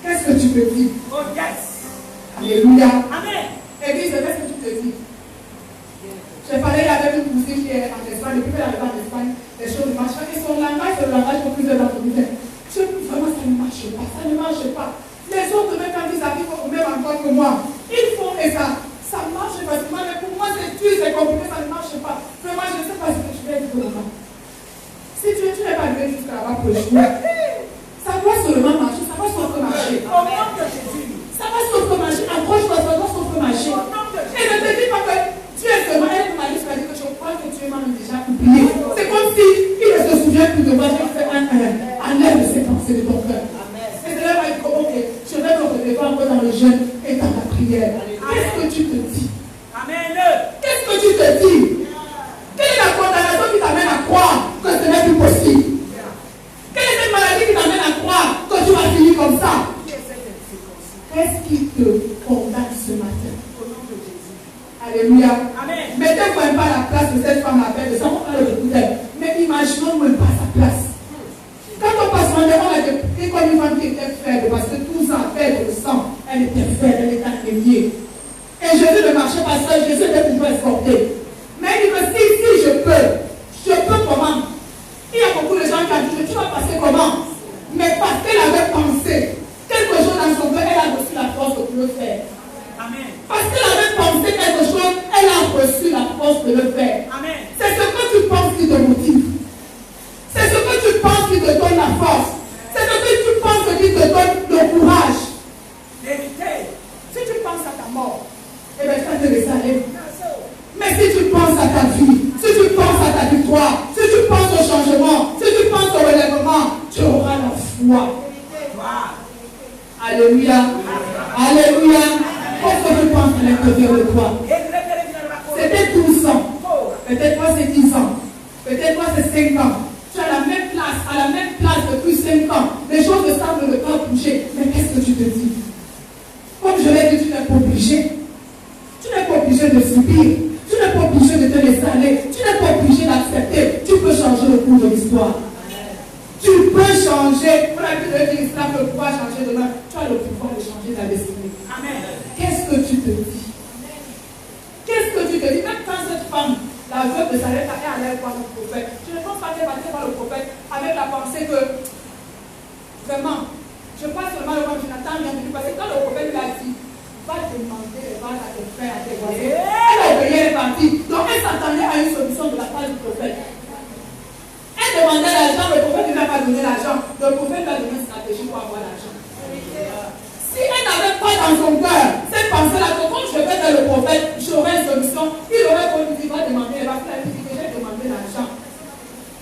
Qu'est-ce que tu te dis? Oh yes. Alléluia. Amen. Église, qu'est-ce que tu te dis? J'ai parlé avec une cousine qui est en Espagne, depuis qu'elle arrive en Espagne, les choses ne marchent pas. Et son langage, c'est le langage pour plusieurs d'entre nous. Vraiment, ça ne marche pas, ça ne marche pas. Les autres, même quand ils arrivent au même endroit que moi, ils font et ça marche facilement, mais pour moi, c'est dur, c'est compliqué, ça ne marche pas. Vraiment, je ne sais pas ce que je vais dire là-bas. Si tu n'es pas arrivé jusqu'à là-bas pour échouer, ça doit seulement marcher, ça va sauf marcher. Au nom de Jésus. Ça va sauf marcher, approche-toi, ça va sauf marcher. Et ne te dis pas que tu es seulement un journaliste qui a dit que je crois que tu es même déjà oublié. C'est comme si il ne se souvient plus de moi, je fais un air de ses pensées de ton cœur. Et c'est là où ok, je vais me relever encore dans le jeûne et dans la prière. Qu'est-ce que tu te dis? Amen. Qu'est-ce que tu te dis? Quelle est la condamnation qui t'amène à croire que ce n'est plus possible? Quelle est cette maladie qui t'amène à croire que tu vas finir comme ça? Qu'est-ce qui te condamne ce matin? Alléluia. Amen. Mettez-vous un peu à la place de cette femme à peine de ça. On va le écouter. de 5 ans. Tu es à la même place depuis 5 ans. Les choses ne semblent pas bouger. Mais qu'est-ce que tu te dis? Comme je l'ai dit, tu n'es pas obligé. Tu n'es pas obligé de subir. Tu n'es pas obligé de te laisser aller. Tu n'es pas obligé d'accepter. Tu peux changer le cours de l'histoire. Tu peux changer. On a vu de dire l'islam peut pouvoir changer demain. Tu as le pouvoir de changer ta destinée. Amen. Qu'est-ce que tu te dis? Qu'est-ce que tu te dis? Même quand cette femme, la veuve de Sarepta, est allée voir le prophète, je ne pense pas qu'elle va aller voir le prophète avec la pensée que vraiment, je pense seulement le moment Jonathan vient de lui, parce que quand le prophète lui a dit, va demander les vases à tes frères, à tes voisins, elle a obéi, elle est partie. Donc elle s'attendait à une solution de la part du prophète. Elle demandait l'argent, le prophète ne lui a pas donné l'argent. Le prophète lui a donné une stratégie pour avoir l'argent. Si elle n'avait pas dans son cœur cette pensée-là, que quand je vais vers le prophète, j'aurai une solution, il aurait pas dit, va demander, elle va faire, elle dit que j'ai demandé l'argent.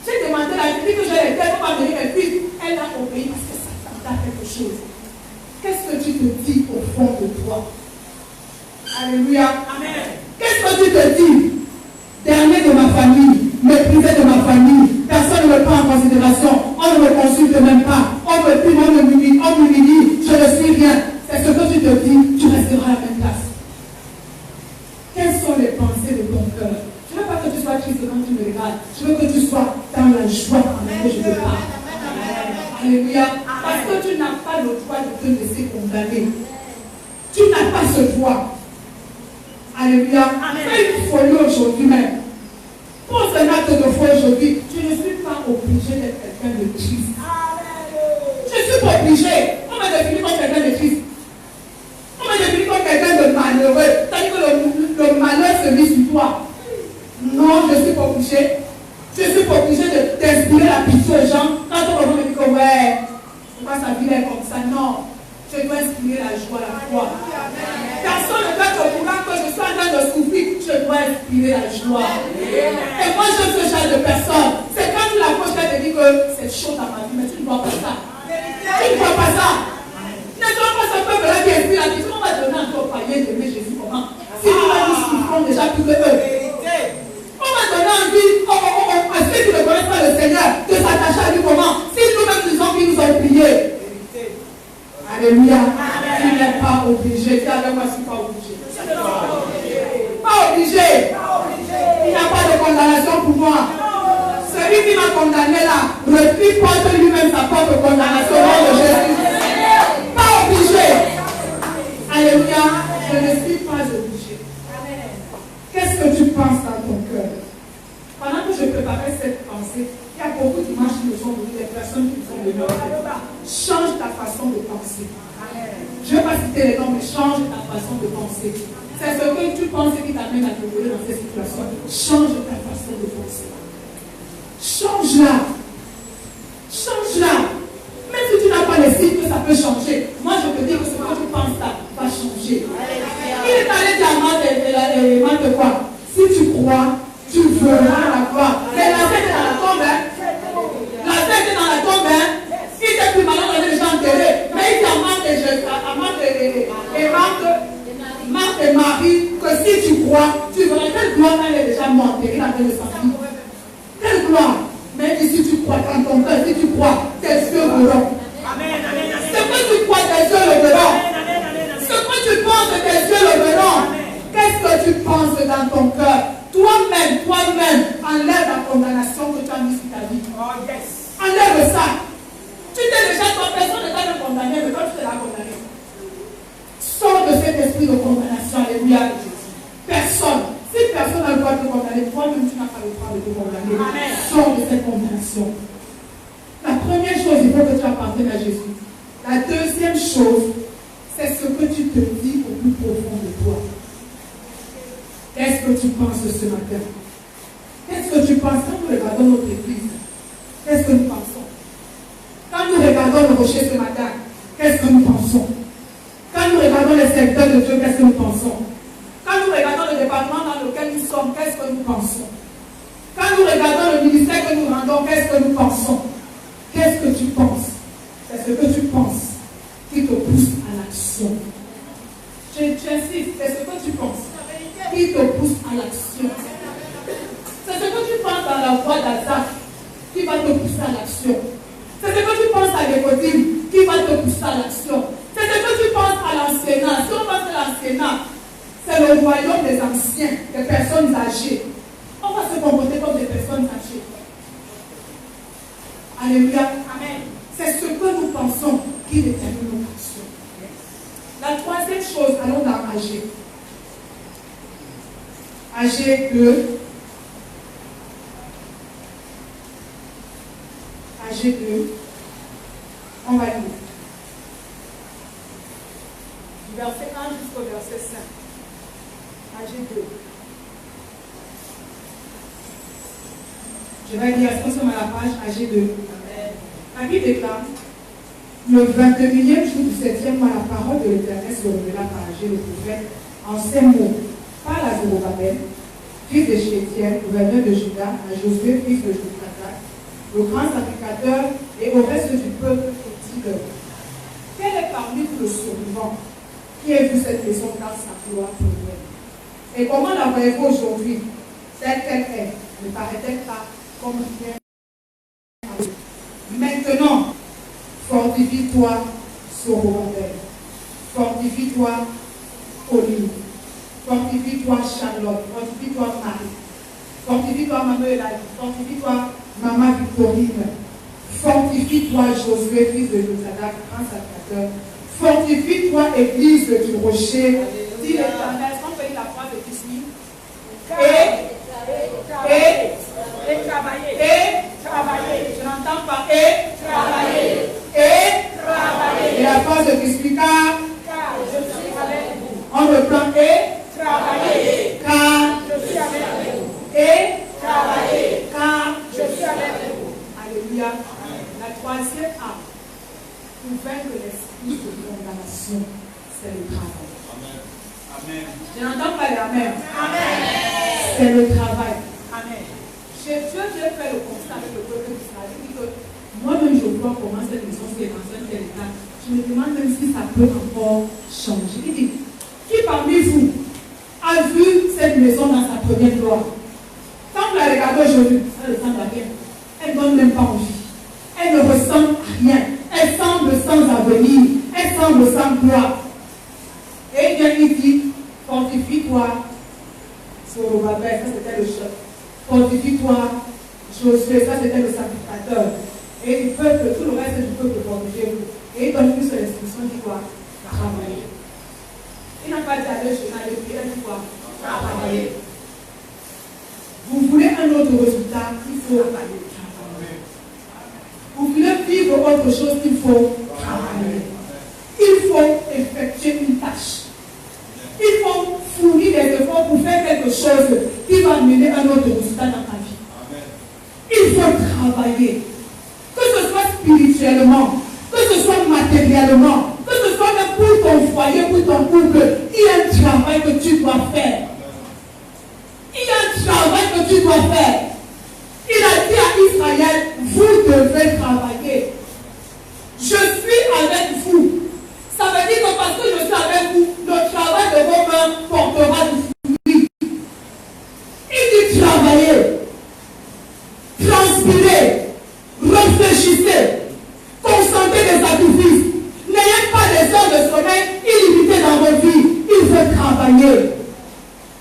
J'ai demandé l'argent, dit que j'ai les terres pour venir mes fils. Elle a obéi parce que ça t'a quelque chose. Qu'est-ce que tu te dis au fond de toi? Alléluia. Amen. Qu'est-ce que tu te dis? Dernier de ma famille, méprisé de ma famille, personne ne me prend en considération, on ne me consulte même pas, on me prie, on m'humilie, je ne suis rien. C'est ce que tu te dis, tu resteras à la même place. Quelles sont les pensées de ton cœur? Je ne veux pas que tu sois triste quand tu me regardes, je veux que tu sois dans la joie en laquelle je te parle. Alléluia. Parce que tu n'as pas le droit de te laisser condamner. Tu n'as pas ce droit. Alléluia. Fais une folie aujourd'hui même. Pose un acte de foi aujourd'hui. Je ne suis pas obligé d'être quelqu'un de triste. Je ne suis pas obligé. On m'a défini comme quelqu'un de triste. On m'a défini comme quelqu'un de malheureux. C'est-à-dire que le malheur se met sur toi. Non, je ne suis pas obligé. Je ne suis pas obligé d'inspirer la pitié aux gens. Quand on me dit que ouais, pourquoi sa vie est comme ça? Non. Je dois inspirer la joie, la foi. Personne ne doit te vouloir que je sois en train de souffrir. Je dois inspirer la joie. Et moi, je suis ce genre de personne. C'est quand tu l'approches, elle te dit que c'est chaud dans ma vie, mais tu ne vois pas ça. Tu ne vois pas ça. Ne vois pas ce peuple-là qui inspire la vie. On va donner un peu au païen d'aimer Jésus comment? Si nous souffrons déjà plus que eux. On va donner envie à ceux qui ne connaissent pas le Seigneur de s'attacher à lui comment? Si nous-mêmes nous disons qu'ils nous ont oubliés. Alléluia. Tu n'es pas obligé. Dis avec moi, je ne suis pas obligé. Pas obligé. Il n'y a pas de condamnation pour moi. Celui qui m'a condamné là, refuse porte lui-même sa propre condamnation au nom de Jésus. Pas obligé. Alléluia. Je ne suis pas obligé. Qu'est-ce que tu penses dans ton cœur? Pendant que je préparais cette pensée, il y a beaucoup d'images qui me sont venues, des personnes qui me sont venues. Change ta façon de penser. Je ne vais pas citer les noms, mais change ta façon de penser. C'est ce que tu penses qui t'amène à te trouver dans cette situation. Change ta façon de penser. Change-la. Change-la. Même si tu n'as pas les signes que ça peut changer, moi je te dis que ce que tu penses là va changer. Il est allé dire à de quoi? Si tu crois, tu verras la gloire. Mais la tête est dans la tombe. La tête est dans la tombe. Il était plus malin de les gens enterrés. Mais il dit à Marthe et Marie que si tu crois, tu verras. Quelle gloire elle est déjà morte. Il a fait le sang. Quelle gloire. Mais si tu crois dans ton cœur, si tu crois, tes yeux verront. Ce que tu crois, tes yeux le verront. Ce que tu penses, tes yeux le verront. Qu'est-ce que tu penses dans ton cœur? Toi-même, enlève la condamnation que tu as mise sur ta vie. Oh yes. Enlève ça. Tu t'es déjà, toi, personne ne t'a condamné, mais toi tu te l'as condamné. Sors de cet esprit de condamnation, alléluia. Personne. Si personne n'a le droit de te condamner, toi-même tu n'as pas le droit de te condamner. Amen. Sors de cette condamnation. La première chose, il faut que tu appartiennes à Jésus. La deuxième chose, c'est ce que tu te dis au plus profond de toi. Qu'est-ce que tu penses ce matin? Qu'est-ce que tu penses quand nous regardons notre église? Qu'est-ce que nous pensons? Quand nous regardons le rocher ce matin, qu'est-ce que nous pensons? Quand nous regardons les serviteurs de Dieu, qu'est-ce que nous pensons? Quand nous regardons le département dans lequel nous sommes, qu'est-ce que nous pensons? Quand nous regardons le ministère que nous rendons, qu'est-ce que nous pensons? Qu'est-ce que tu penses? C'est ce que tu penses qui te pousse à l'action. J'insiste, c'est ce que tu penses qui te pousse à l'action. C'est ce que tu penses dans la voie d'Azaph. qui va te pousser à l'action. C'est ce que tu penses à l'école qui va te pousser à l'action. C'est ce que tu penses à l'anciennat. Si on pense à l'anciennat, c'est le royaume des anciens, des personnes âgées. On va se comporter comme des personnes âgées. Alléluia. Amen. C'est ce que nous pensons qui détermine nos actions. La troisième chose, allons dans AG. AG 2. AG 2. On va lire. Du verset 1 jusqu'au verset 5. AG 2. Je vais lire, est-ce qu'on sommes à la page AG 2. La Bible déclare, le 21e jour du 7e mois, la parole de l'Éternel se révéla par Agé le prophète en ces mots. Parle à Zorobabel, fils de Shealtiel, gouverneur de Juda, à Josué, fils de Josadak, le grand sacrificateur, et au reste du peuple, et dis-leur, quel est parmi vous le survivant qui a vu cette maison dans sa gloire première? Et comment la voyez-vous aujourd'hui, telle qu'elle est? Ne paraît-elle pas comme bien? Maintenant, fortifie-toi, Zorobabel. Fortifie-toi, Olive. Fortifie-toi, Charlotte. Fortifie-toi, Marie. Fortifie-toi, Maman Eladie. Fortifie-toi, Maman Victorine. Fortifie-toi, Josué, fils de Josadak, grand sacrificateur. Fortifie-toi, Église du Rocher. Dis l'Éternel. Est-ce qu'on peut lire la phrase de Kismi? Et travailler. Je n'entends pas travailler. Et la phrase de Kismi, car je suis avec vous. On reprend travailler. Car je suis avec vous. Travailler. Car je suis avec vous. Alléluia. La troisième arme pour vaincre l'esprit de condamnation, c'est le travail. Amen. Je n'entends pas les amen. Amen. C'est le travail. Amen. Dieu fait le constat avec le peuple d'Israël. Il dit que moi-même je vois comment cette maison s'est dans un tel état. Je me demande même si ça peut encore changer. Il dit, qui parmi vous a vu cette maison dans sa première gloire? Quand vous la regardez aujourd'hui, elle ne ressemble à rien. Elle ne donne même pas envie. Elle ne ressemble à rien. Elle semble sans avenir. Elle semble sans gloire. Et bien il dit, fortifie-toi, Zorobabel, ça c'était le chef. Fortifie-toi, Josué, ça c'était le sacrificateur. Et du peuple, tout le reste du peuple, fortifiez-vous. Et il donne plus l'instruction qui doit travailler. Il n'a pas dit aller chez aller prier, il dit quoi? Travailler. Vous voulez un autre résultat, il faut travailler. Vous voulez vivre autre chose, il faut travailler. Il faut effectuer une tâche. Il faut fournir des efforts pour faire quelque chose qui va amener un autre résultat dans ta vie. Il faut travailler. Que ce soit spirituellement, que ce soit matériellement, que ce soit même pour ton foyer, pour ton couple, il y a un travail que tu dois faire. Il y a un travail que tu dois faire. Il a dit à Israël, vous devez travailler. Je suis avec vous. Ça veut dire que parce que je suis avec vous, le travail de vos mains portera du fruit. Il dit travailler, transpirer, réfléchissez, consentez des sacrifices. N'ayez pas des heures de sommeil illimitées dans vos vies. Il faut travailler.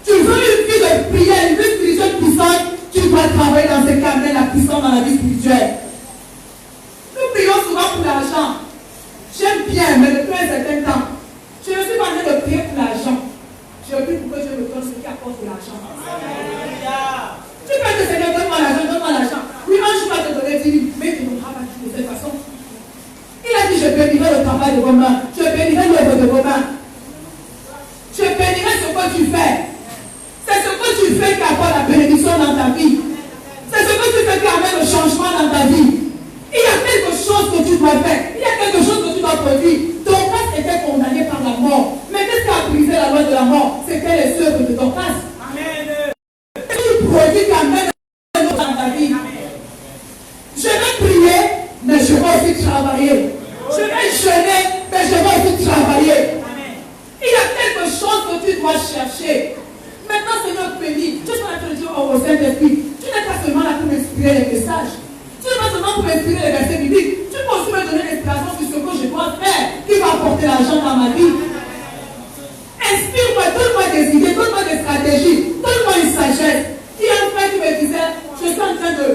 Tu veux une vie de prière, une vie spirituelle puissante, tu dois travailler dans ce cas, la puissance dans la vie spirituelle. Nous prions souvent pour l'argent. J'aime bien, mais depuis un certain temps, je ne suis pas en train de prier pour l'argent. Je prie pour que Dieu me donne ce qui apporte de l'argent. Tu peux te Seigneur, donne-moi l'argent. Oui, un jour, il va te donner 10 000, mais tu ne donneras pas de cette façon. Il a dit, je bénirai le travail de vos mains. Je bénirai l'œuvre de vos mains. Je bénirai ce que tu fais. C'est ce que tu fais qui apporte la bénédiction dans ta vie. C'est ce que tu fais qui amène le changement dans ta vie. Il y a quelque chose que tu dois faire. Il y a quelque chose que tu dois produire. Dorcas était condamné par la mort. Mais qu'est-ce qui a brisé la loi de la mort? C'était les œuvres de Dorcas. Amen. Tu produis qui amène un autre dans ta vie. Je vais prier, mais je vais aussi travailler. Je vais jeûner, mais je vais aussi travailler. Il y a quelque chose que tu dois chercher. Maintenant, Seigneur, béni. Je suis en train de dire au Saint-Esprit, tu n'es pas seulement là pour m'inspirer les messages. Tu ne seulement pour m'inspirer les versets bibliques. Tu peux aussi me donner l'inspiration sur ce que je dois faire qui va apporter l'argent dans ma vie. Inspire-moi, donne-moi des idées, donne-moi des stratégies, donne-moi une sagesse. Il y a un frère qui me disait, je suis en train de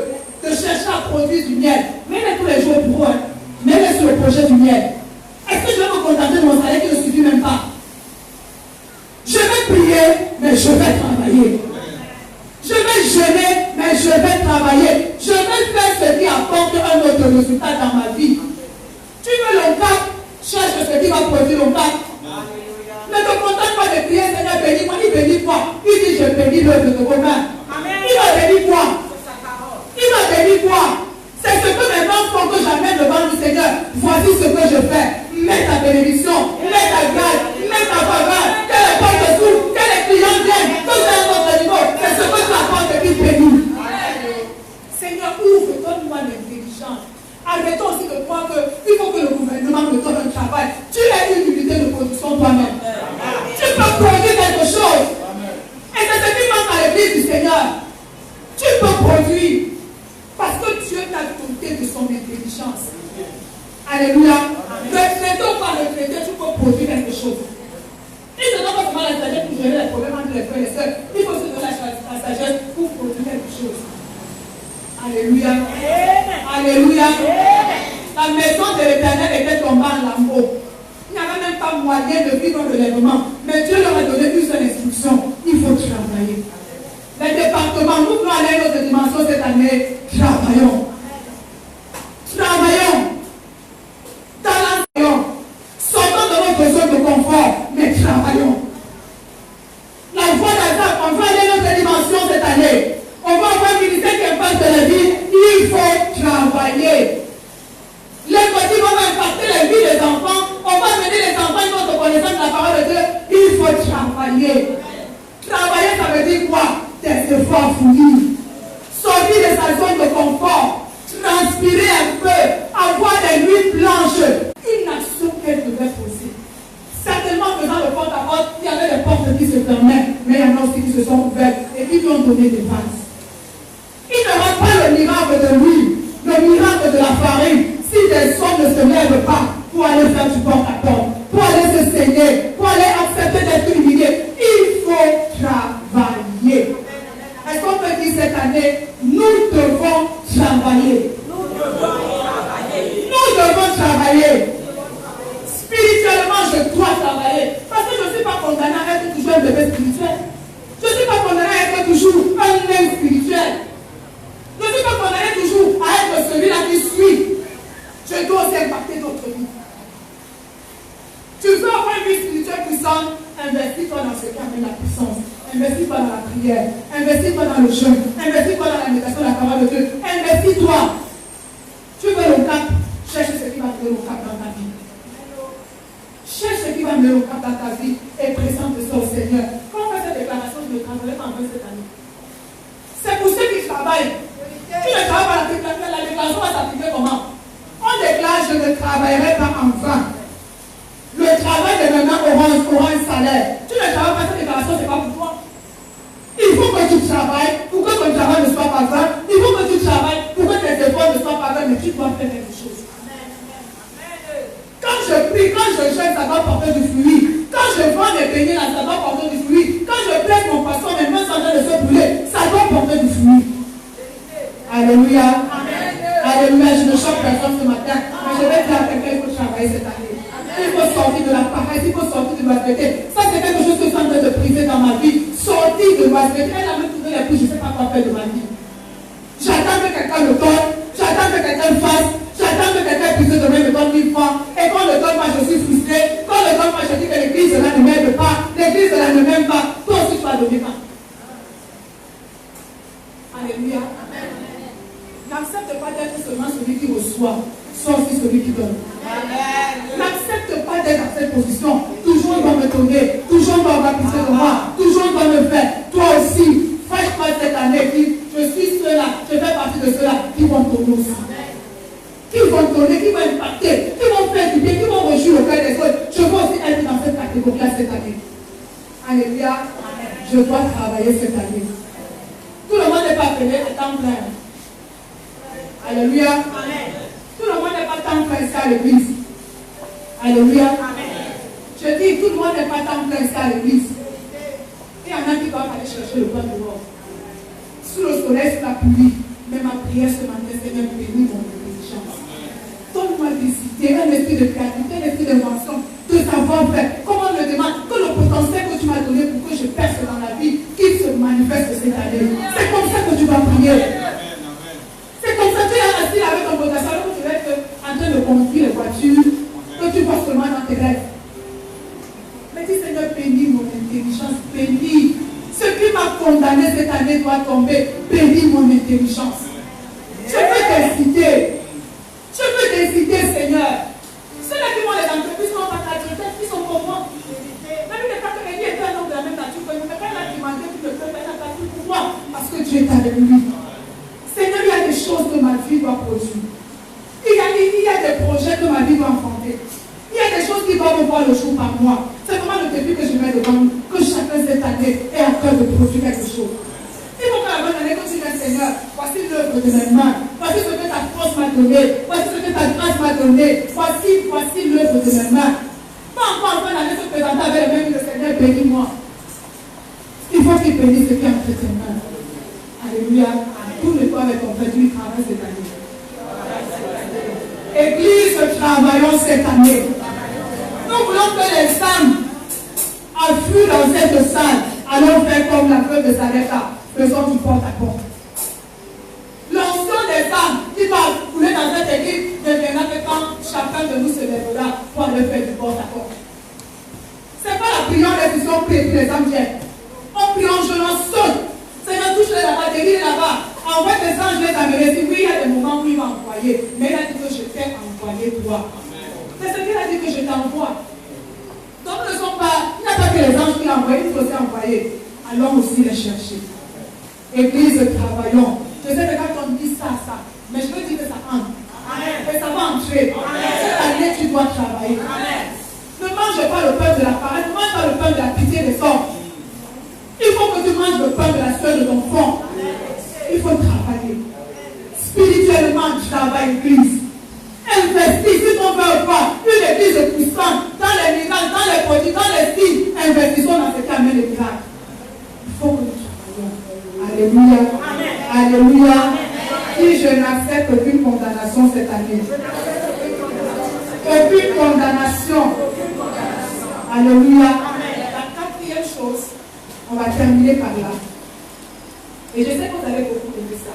chercher à produire du miel. Mets-les tous les jours au bureau, hein. Mets-les sur le projet du miel. Est-ce que je vais me contenter de mon salaire qui ne suffit même pas? Je vais prier, mais je vais travailler. Je vais jeûner, mais je vais travailler. Je vais faire ce qui apporte un autre résultat dans ma vie. Tu veux l'oncle, cherche ce qui va produire l'oncle. Ne te contente pas de prier, Seigneur, bénis-moi. Il bénit quoi? Il dit, je bénis l'œuvre de vos mains. Il va bénir quoi? Il va bénir quoi? C'est ce que mes mains font que j'amène devant le Seigneur. Voici ce que je fais. Mets ta bénédiction, mets ta grâce, mets ta faveur. Que les portes s'ouvrent, que les clients viennent, que c'est un autre niveau. C'est ce que tu apportes qui bénit. Seigneur, ouvre, donne-moi l'intelligence. Arrêtons aussi de croire qu'il faut que le gouvernement me donne un travail. Tu as une unité de production toi-même. Tu peux produire quelque chose. Et c'est ce qui manque à l'église du Seigneur. Tu peux produire. Parce que Dieu t'a doté de son intelligence. Alléluia. Retraité ou pas retraité, tu peux produire quelque chose. Il ne donne pas seulement la sagesse pour gérer les problèmes entre les frères et les sœurs. Il faut se donner la sagesse pour produire quelque chose. Alléluia. Alléluia. La maison de l'Éternel était tombée en lambeaux. Il n'y avait même pas moyen de vivre le lèvement. Mais Dieu leur a donné une seule instruction. Il faut travailler. Les départements, nous voulons aller à notre dimension cette année. Travaillons. Travaillons. Travaillons. Sortons de notre zone de confort, mais travaillons. La voie d'Azap, on va aller à notre dimension cette année. On va avoir un ministère qui impacte la vie. Il faut travailler. Les petits vont impacter la vie des enfants. On va mener les enfants à notre connaissance de la parole de Dieu. Il faut travailler. Travailler, ça veut dire quoi? Des efforts fournis. Sortir de sa zone de confort. Transpirer un peu. Avoir des nuits blanches. Une action qu'elle devait poser. Certainement, faisant le porte-à-porte, il y avait des portes qui se fermaient. Mais il y en a aussi qui se sont ouvertes et qui lui ont donné des vases. Il ne rend pas le miracle de l'huile, le miracle de la farine, si des hommes ne se lèvent pas pour aller faire du porte-à-porte, pour aller se saigner, pour aller accepter d'être humilié. Il faut travailler. Est-ce qu'on peut dire cette année, nous devons travailler. Nous devons travailler. Spirituellement, je dois travailler. Parce que je ne suis pas condamné à être toujours un bébé spirituel. Je ne suis pas condamné à être toujours un nain spirituel. Je ne suis pas condamné toujours à être celui-là qui suit. Je dois aussi impacter d'autres vies. Tu veux avoir une vie spirituelle puissante, investis-toi dans ce qui amène la puissance. Investis-toi dans la prière. Investis-toi dans le jeûne. Investis-toi dans la méditation de la parole de Dieu. Investis-toi. Tu veux le cap, cherche ce qui va te donner le cap dans ta vie. Cherche ce qui va mener au cap dans ta vie et présente ça au Seigneur. Quand on fait cette déclaration, je ne travaillerai pas en vain cette année. C'est pour ceux qui travaillent. Tu ne travailles pas la déclaration va s'appliquer comment? On déclare, je ne travaillerai pas en vain. Le travail de mes mains aura un salaire. Tu ne travailles pas cette déclaration, ce n'est pas pour toi. Il faut que tu travailles pour que ton travail ne soit pas vain. Il faut que tu travailles pour que tes efforts ne soient pas vains, mais tu dois faire quelque chose. Quand je prie, quand je jeûne, ça va porter du fruit. Quand je vends mes beignets, là, ça va porter du fruit. Quand je plaise mon poisson, mes mains sont en train de se brûler, ça doit porter du fruit. Alléluia. Amen. Alléluia. Je ne choque personne ce matin, mais je vais dire à quelqu'un qu'il faut travailler cette année. Il faut sortir de la paresse, il faut sortir de l'oisiveté. Ça, c'est quelque chose que je suis en train de briser dans ma vie. Sortir de l'oisiveté. Elle a même tourné les pouces, je ne sais pas quoi faire de ma vie. J'attends que quelqu'un me donne, j'attends que quelqu'un me fasse, j'attends que quelqu'un puisse demain me donne 1000 francs. Et quand le donne, moi, je suis frustré. Quand le donne, moi, je dis que l'église là ne m'aide pas. L'église là ne m'aime pas. Toi aussi, tu vas donner pas. Alléluia. N'accepte pas d'être seulement celui qui reçoit, sois aussi celui qui donne. N'accepte pas d'être dans cette position. Toujours il va me donner, toujours il va avoir pitié de moi, toujours il va me faire. Toi aussi, fais-moi cette année, je suis ceux-là, je fais partie de ceux-là qui vont donner aussi. Qui vont donner, qui vont impacter, qui vont faire du bien, qui vont réjouir le cœur des autres. Je veux aussi être dans cette catégorie-là cette année. Alléluia. Je dois travailler cette année. Tout le monde n'est pas appelé à temps plein. Alléluia. Amen. Tout le monde n'est pas tant pressé à l'église. Alléluia. Amen. Je dis, tout le monde n'est pas tant pressé à l'église. Il y en a qui doivent aller chercher le pain dehors. Sous le soleil, sous la pluie. Mais ma prière ce matin, Seigneur, bénis mon intelligence. Donne-moi des idées, un esprit de créativité, un esprit d'invention, de savoir-faire. Comment on me demande que le potentiel que tu m'as donné pour que je perce dans la vie, qu'il se manifeste cette année. C'est comme ça que tu vas prier. C'est comme ça que tu es assis avec ton potentiel, que tu vas être en train de conduire les voitures, que tu vois seulement dans tes rêves. Mais dis Seigneur, bénis mon intelligence, bénis. Ce qui m'a condamné cette année doit tomber. Bénis mon intelligence. Je veux décider. Je veux décider, Seigneur. Ceux-là qui vont les entreprises n'ont pas la retraite, qui sont comme moi. Même les cas que Élie était un homme de la même nature, mais quand il a demandé qu'il ne peut pas faire pourquoi? Parce que Dieu est avec lui. Seigneur, il y a des choses que ma vie doit produire. Il y a des projets que ma vie doit enfanter. Il y a des choses qui doivent voir le jour par mois. C'est vraiment le début que je mets devant nous. Que chacun cette année ait à cœur de produire quelque chose. Il faut que la bonne année, que tu dises, Seigneur, voici l'œuvre de mes mains. Voici ce que ta force m'a donné. Voici ce que ta grâce m'a donné. Voici l'œuvre de mes mains. Pas encore en fin d'année se présenter avec le même, le Seigneur, bénis-moi. Il faut qu'il bénisse ce qui est entre tes mains. Alléluia. Tout le corps est complet du travail cette année. Église, travaillons cette année. Nous voulons que les femmes affluent dans cette salle. Allons faire comme la veuve de Sarepta. Faisons du porte-à-porte. L'onction des femmes qui va couler dans cette église deviendra que quand chacun de nous se lèvera pour aller faire du porte-à-porte. Ce n'est pas la prière des visions priées que les hommes viennent. On prie en jeûnant seul. Seigneur, touche-les là-bas, délire là-bas. Envoie des anges les amener. Oui, il y a des moments où il m'a envoyé. Mais il a dit que je t'ai envoyé toi. C'est ce qu'il a dit que je t'envoie. Donc ne sont pas, il n'y a pas que les anges qui l'ont envoyé, il faut aussi envoyer. Allons aussi les chercher. Église, travaillons. Je sais que quand on dit ça, mais je veux dire que ça entre. Amen. Et ça va entrer. Cette année, tu dois travailler. Amen. Ne mange pas le pain de la parole, ne mange pas le pain de la pitié des forts. Il faut que tu manges le pain de la sueur de ton fond. Il faut travailler. Spirituellement, travaille l'église. Investis, si on veut pas, une église puissante, dans les miracles, dans les produits, dans les signes, investissons dans ce qui amène les miracles. Il faut que nous travaillions. Alléluia. Amen. Alléluia. Si je n'accepte aucune condamnation cette année, aucune condamnation. Alléluia. La quatrième chose, on va terminer par là. Et je sais que vous avez beaucoup aimé ça.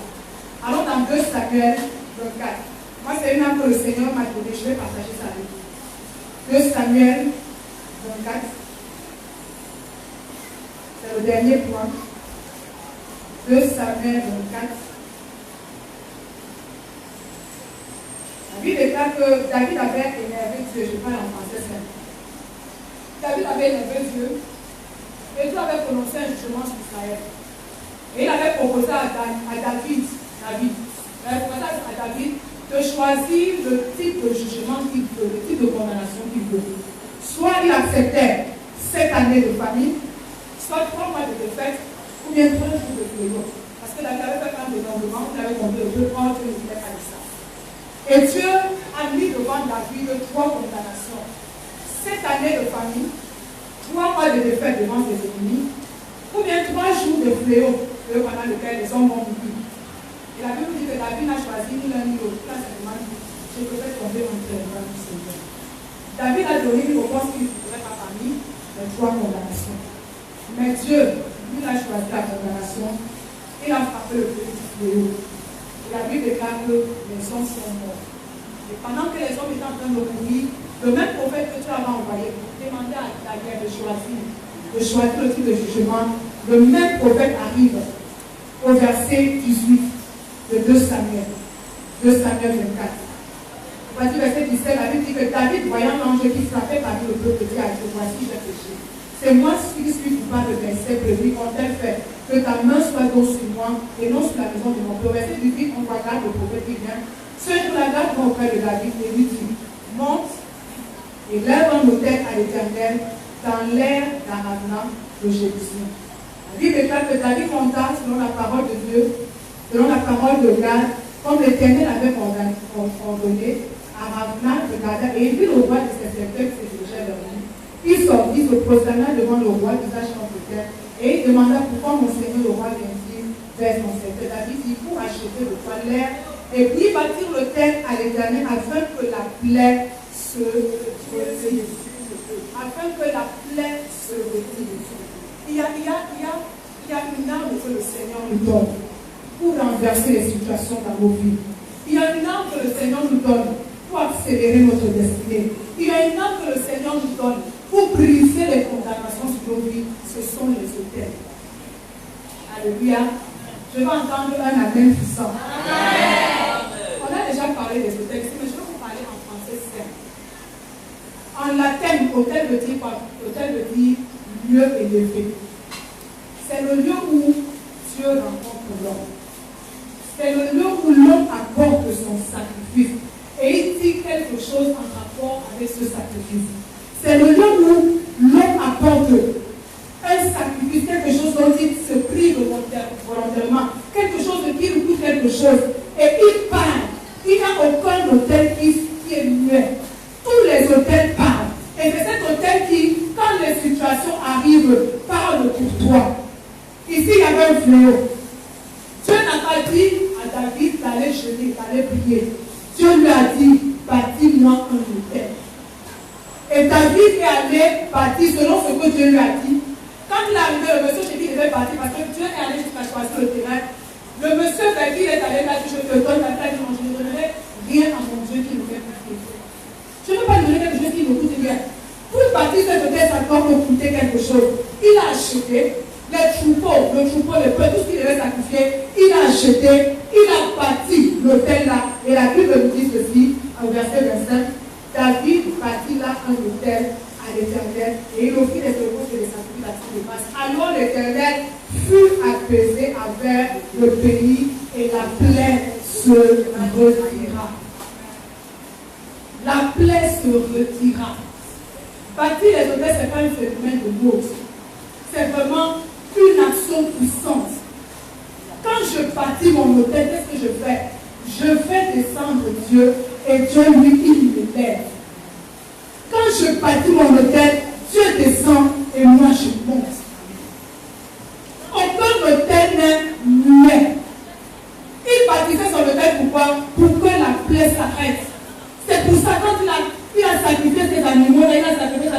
Allons dans 2 Samuel 24. Moi, c'est une âme que le Seigneur m'a donnée. Je vais partager ça avec vous. 2 Samuel 24. C'est le dernier point. 2 Samuel 24. La Bible déclare que David avait énervé Dieu. Je parle en français simple. David avait énervé Dieu. Et Dieu avait prononcé un jugement sur Israël. Et il avait proposé à David de choisir le type de jugement qu'il veut, le type de condamnation qu'il veut. Soit il acceptait 7 années de famine, soit 3 mois de défaite, ou bien 3 jours de fléau. Parce que David avait fait un dénombrement, il avait compté le 2, 3, Dieu ne voulait pas de ça. Et Dieu a mis devant David 3 condamnations. 7 années de famine, 3 mois de défaite devant ses ennemis, ou bien 3 jours de fléau, pendant lequel les hommes vont mourir. Et la Bible dit que David n'a choisi ni l'un ni l'autre. Là, ça demande, je peux tomber entre les bras du Seigneur. David a donné une réponse qu'il ne pourrait pas parmi les 3 condamnations. Mais Dieu, lui, a choisi la condamnation. Il a frappé le feu du fléau. Et la Bible déclare que les hommes sont morts. Et pendant que les hommes étaient en train de mourir, le même prophète que tu avais envoyé pour demander à Daniel de choisir le type de jugement, le même prophète arrive au verset 18 de 2 Samuel 24. Voici verset 17, la Bible dit que David, voyant l'ange qui frappait parmi le peuple, dit à Dieu, voici j'ai péché. C'est moi qui suis coupable de mes brebis, ont-elles fait que ta main soit donc sur moi et non sur la maison de mon père. Verset 18, on voit là le prophète qui vient. Ce jour-là, Gad va auprès de David et lui dit, monte et lève un autel à l'Éternel dans l'air d'Aravna de Jébusien. La Bible déclare que David monta selon la parole de Dieu, selon la parole de Gad, comme l'Éternel avait ordonné, Aravna regarda et il vit le roi de ses serviteurs qui se dirigeait vers lui. Il sortit, se prosterna devant le roi, visage contre terre, et il demanda pourquoi mon seigneur le roi vient-il vers mon serviteur. David dit pour acheter le toit, l'air, et puis bâtir le terre à l'Éternel afin que la plaie se retire. Afin que la plaie se retire. Il y a une arme que le Seigneur nous donne pour renverser les situations dans nos vies. Il y a une arme que le Seigneur nous donne pour accélérer notre destinée. Il y a une arme que le Seigneur nous donne pour briser les condamnations sur nos vies. Ce sont les autels. Alléluia. Je vais entendre un amen puissant. Amen. On a déjà parlé des autels, mais je vais vous parler en français simple. En latin, autel veut dire quoi? Autel veut dire lieu élevé. C'est le lieu où Dieu rencontre l'homme. C'est le lieu où l'homme apporte son sacrifice. Et il dit quelque chose en rapport avec ce sacrifice. C'est le lieu où l'homme apporte un sacrifice, quelque chose dont il se prive volontairement, quelque chose qui lui coûte quelque chose. Et il parle. Il n'y a aucun autel qui est muet. Tous les autels parlent. Et c'est cet autel qui, quand les situations arrivent, parle pour toi. Ici, il y avait un fléau. Dieu n'a pas dit à David d'aller jeûner, d'aller prier. Dieu lui a dit, bâtis-moi un autel. Et David est allé bâtir selon ce que Dieu lui a dit. Quand il est arrivé, le monsieur chez qui il devait bâtir, parce que Dieu est allé jusqu'à choisir le terrain. Le monsieur vers qui il est allé, il a dit, je te donne la terre, je ne donnerai rien à mon Dieu qui me fait prier. Je ne veux pas lui donner quelque chose qui me coûte rien. Pour bâtir cet hôtel, ça doit me coûter quelque chose. Il a acheté les troupeaux, le peuple, tout ce qu'il devait sacrifier. Il a acheté, il a bâti l'hôtel là. Et la Bible nous dit ceci, au verset 25. David bâtit là un hôtel à l'Éternel et il offrit les holocaustes et les sacrifices de grâce. Alors l'Éternel fut apaisé envers le pays et la plaie se retira. La plaie se retira. Bâtir les hôtels, ce n'est pas un phénomène de mode. C'est vraiment une action puissante. Quand je bâtis mon hôtel, qu'est-ce que je fais? Je fais descendre Dieu et Dieu, lui, il me lève. Quand je bâtis mon hôtel, Dieu descend et moi je monte. Aucun hôtel n'est muet. Il bâtissait son hôtel pourquoi? Pour que la plaie s'arrête. C'est pour ça quand il a sacrifié ses animaux, il a sacrifié,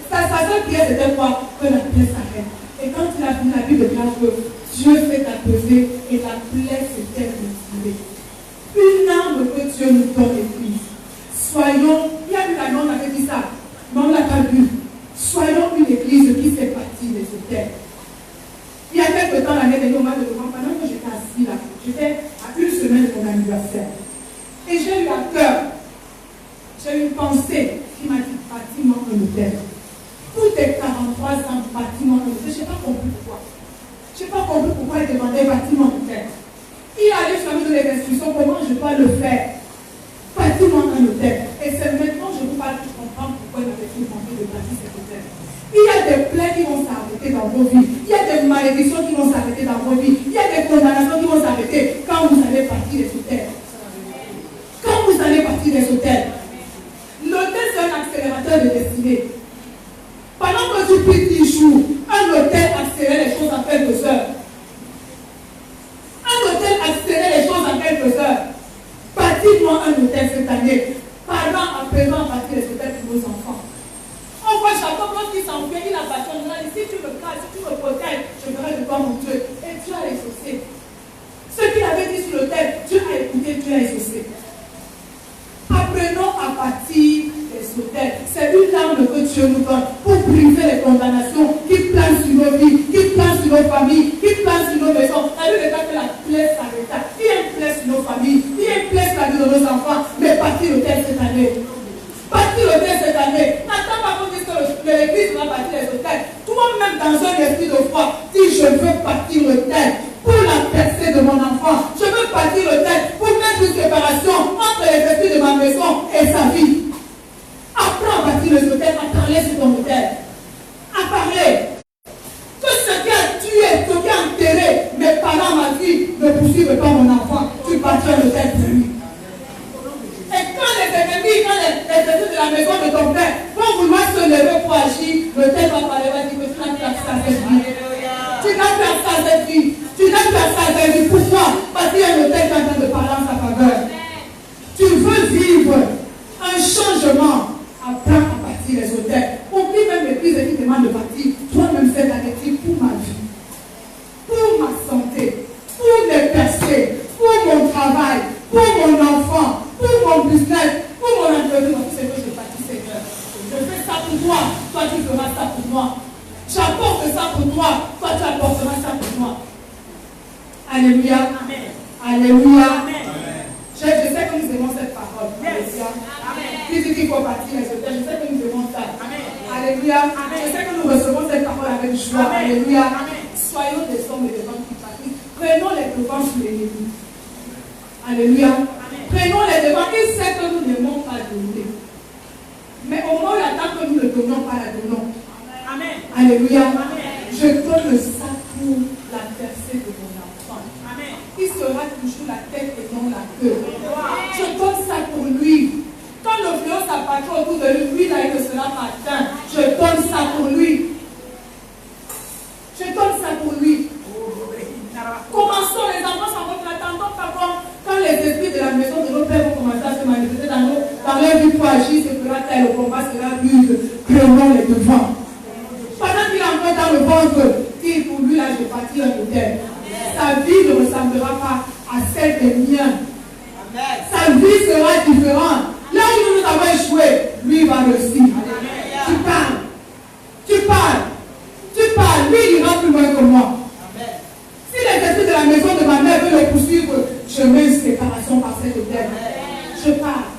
sa seule prière c'était quoi? Que la plaie s'arrête. Et quand il a fini, la Bible déclare que Dieu s'est apaisé et la plaie s'était retirée. Une arme que Dieu nous donne, Église. Soyons, il y a une année, on avait dit ça, mais on ne l'a pas vu. Soyons une église qui fait partie des hôtels. Il y a quelques temps, l'année dernière, au mois de novembre, pendant que j'étais assis là, j'étais à une semaine de mon anniversaire. Et j'ai eu à cœur, j'ai eu une pensée qui m'a dit, bâtis-moi un hôtel. Tous tes 43 ans, bâtis-moi un hôtel. Je n'ai pas compris pourquoi. Je n'ai pas compris pourquoi il demandait bâtis-moi un hôtel. Il allait jamais donner les instructions, comment je dois le faire. Bâtis-moi un hôtel. Et c'est maintenant que je vous parle que je comprends pourquoi il avait tout demandé de bâtir cet hôtel. Il y a des plaies qui vont s'arrêter dans vos vies. Il y a des malédictions qui vont s'arrêter dans vos vies. Il y a des condamnations qui vont s'arrêter quand vous allez partir des hôtels. Quand vous allez partir des hôtels. L'hôtel, c'est un accélérateur de destinée. Pendant que tu pries 10 jours, un hôtel accélère les choses en quelques heures. Un hôtel accélère les choses en quelques heures. Bâtis-moi un hôtel cette année. Parents, apprenons à bâtir les hôtels pour nos enfants. On voit Jacob, lorsqu'il s'en fait, il a bâti un hôtel. Si tu me casses, si tu me protèges, je ferai de toi mon Dieu. Et Dieu a exaucé. Ce qu'il avait dit sur l'hôtel, Dieu a écouté, Dieu a exaucé. Apprenons à bâtir les hôtels. C'est une arme que Dieu nous donne pour briser les condamnations qui planent sur nos vies, qui planent sur nos familles, qui planent sur nos maisons. Ça veut dire que la plaie s'arrêta. Il y a une plaie sur nos familles, il y a une plaie sur la vie de nos enfants. Mais bâtir l'hôtel cette année. Bâtir l'hôtel cette année. N'attends pas qu'on dise que l'église va bâtir les hôtels. Toi-même dans un esprit de foi, dis je veux bâtir l'hôtel pour la percée de mon enfant. Je veux bâtir l'hôtel pour mettre une séparation entre les esprits de ma maison et sa vie. Apprends à bâtir les hôtels, à parler sur ton hôtel. À parler. Que ce qui a tué, ce qui a enterré mes parents, ma vie, ne poursuive pas mon enfant. Tu bâtis un hôtel mon business, pour mon entreprise, tout ce que je bâtis, Seigneur. Je fais ça pour toi, toi tu feras ça pour moi. J'apporte ça pour toi, toi tu apporteras ça pour moi. Alléluia. Amen. Alléluia. Amen. Je sais que nous aimons cette parole. Alléluia. Qui dit qu'il faut bâtir les hôtels, je sais que nous aimons ça. Amen. Alléluia. Amen. Je sais que nous recevons cette parole avec joie. Amen. Alléluia. Amen. Soyons des hommes et des femmes qui bâtissent. Prenons les devants sur l'ennemi. Alléluia. Amen. Prenons les devants. Il sait que nous n'aimons pas donner. Mais au moins, la table que nous ne donnons pas, la donnons. Amen. Alléluia. Amen. Je donne ça pour la percée de mon enfant. Amen. Il sera toujours la tête et non la queue. Je donne ça pour lui. Quand le fléau s'abattra autour de lui, là, il ne sera pas atteint. Je donne ça pour lui. Je donne ça pour lui. Commençons, les enfants s'en vont, n'attendons pas quand les esprits de la maison de nos pères vont commencer à se manifester dans leur vie pour agir, ce fera tel, le combat sera rude. Prenons les devants. Pendant qu'il est encore dans le ventre, il pour lui, là, je bâtis un hôtel. Sa vie ne ressemblera pas à celle des miens. Sa vie sera différente. Là où nous avons échoué, lui va réussir. Tu parles. Tu parles. Tu parles. Lui, il ira plus loin que moi. Si les esprits de la maison de ma mère veulent le poursuivre, je mets une séparation par cet hôtel. Je parle.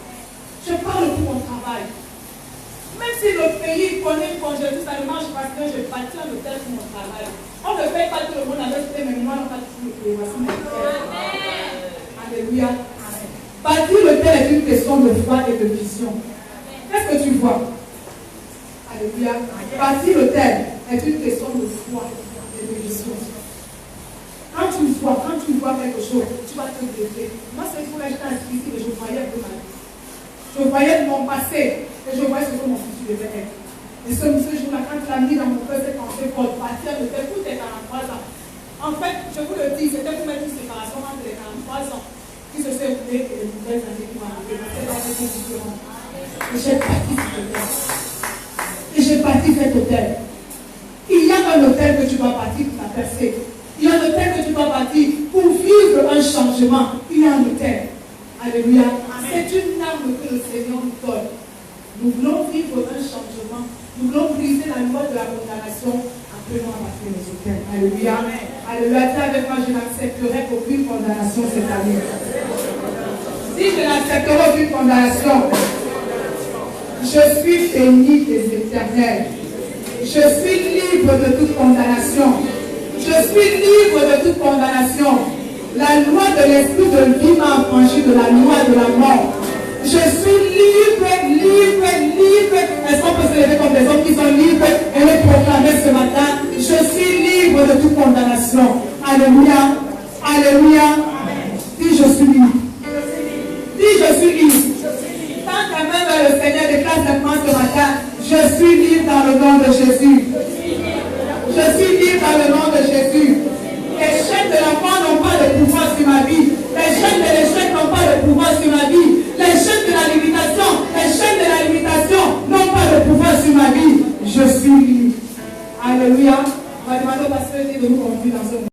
Je parle pour mon travail. Même si le pays connaît quand je dis ça ne marche parce que je bâtis un hôtel pour mon travail. On ne paye pas tout le monde avec ce mais moi, on n'a pas toujours le pays. Alléluia. Bâtir l'hôtel est une question de foi et de vision. Qu'est-ce que tu vois? Alléluia. Bâtir l'hôtel est une question de foi et de vision. Quand tu vois quelque chose, tu vas te lever. Moi, c'est pour j'étais inscrit ici, mais je voyais un peu ma vie. Je voyais mon passé et je voyais ce que mon futur devait être. Et ce jour-là, quand tu l'as mis dans mon cœur, c'est pensé pour bâtir l'hôtel pour tes 43 ans. En fait, je vous le dis, c'était pour mettre une séparation entre les 43 ans qui se sont écoulés et les nouvelles années qui vont arriver. C'est dans les différents. Et j'ai bâti cet hôtel. Et j'ai bâti cet hôtel. Il y a un hôtel que tu dois bâtir pour ta percée. Il y a un hôtel que tu dois bâtir pour vivre un changement. Il y a un hôtel. Alléluia. C'est une arme que le Seigneur nous donne. Nous voulons vivre un changement. Nous voulons briser la loi de la condamnation. Appelons à bâtir les hôtels. Alléluia. Alléluia. Dis avec moi, je n'accepterai aucune condamnation cette année. Si je n'accepterai aucune condamnation, je suis béni des éternels. Je suis libre de toute condamnation. Je suis libre de toute condamnation. La loi de l'esprit de vie m'a affranchi de la loi de la mort. Je suis libre, libre, libre. Est-ce qu'on peut se lever comme des hommes qui sont libres et le proclamer ce matin? Je suis libre de toute condamnation. Alléluia. Alléluia. Dis je suis libre. Dis je suis libre. Tant qu'à même le Seigneur déclare simplement ce matin, je suis libre dans le nom de Jésus.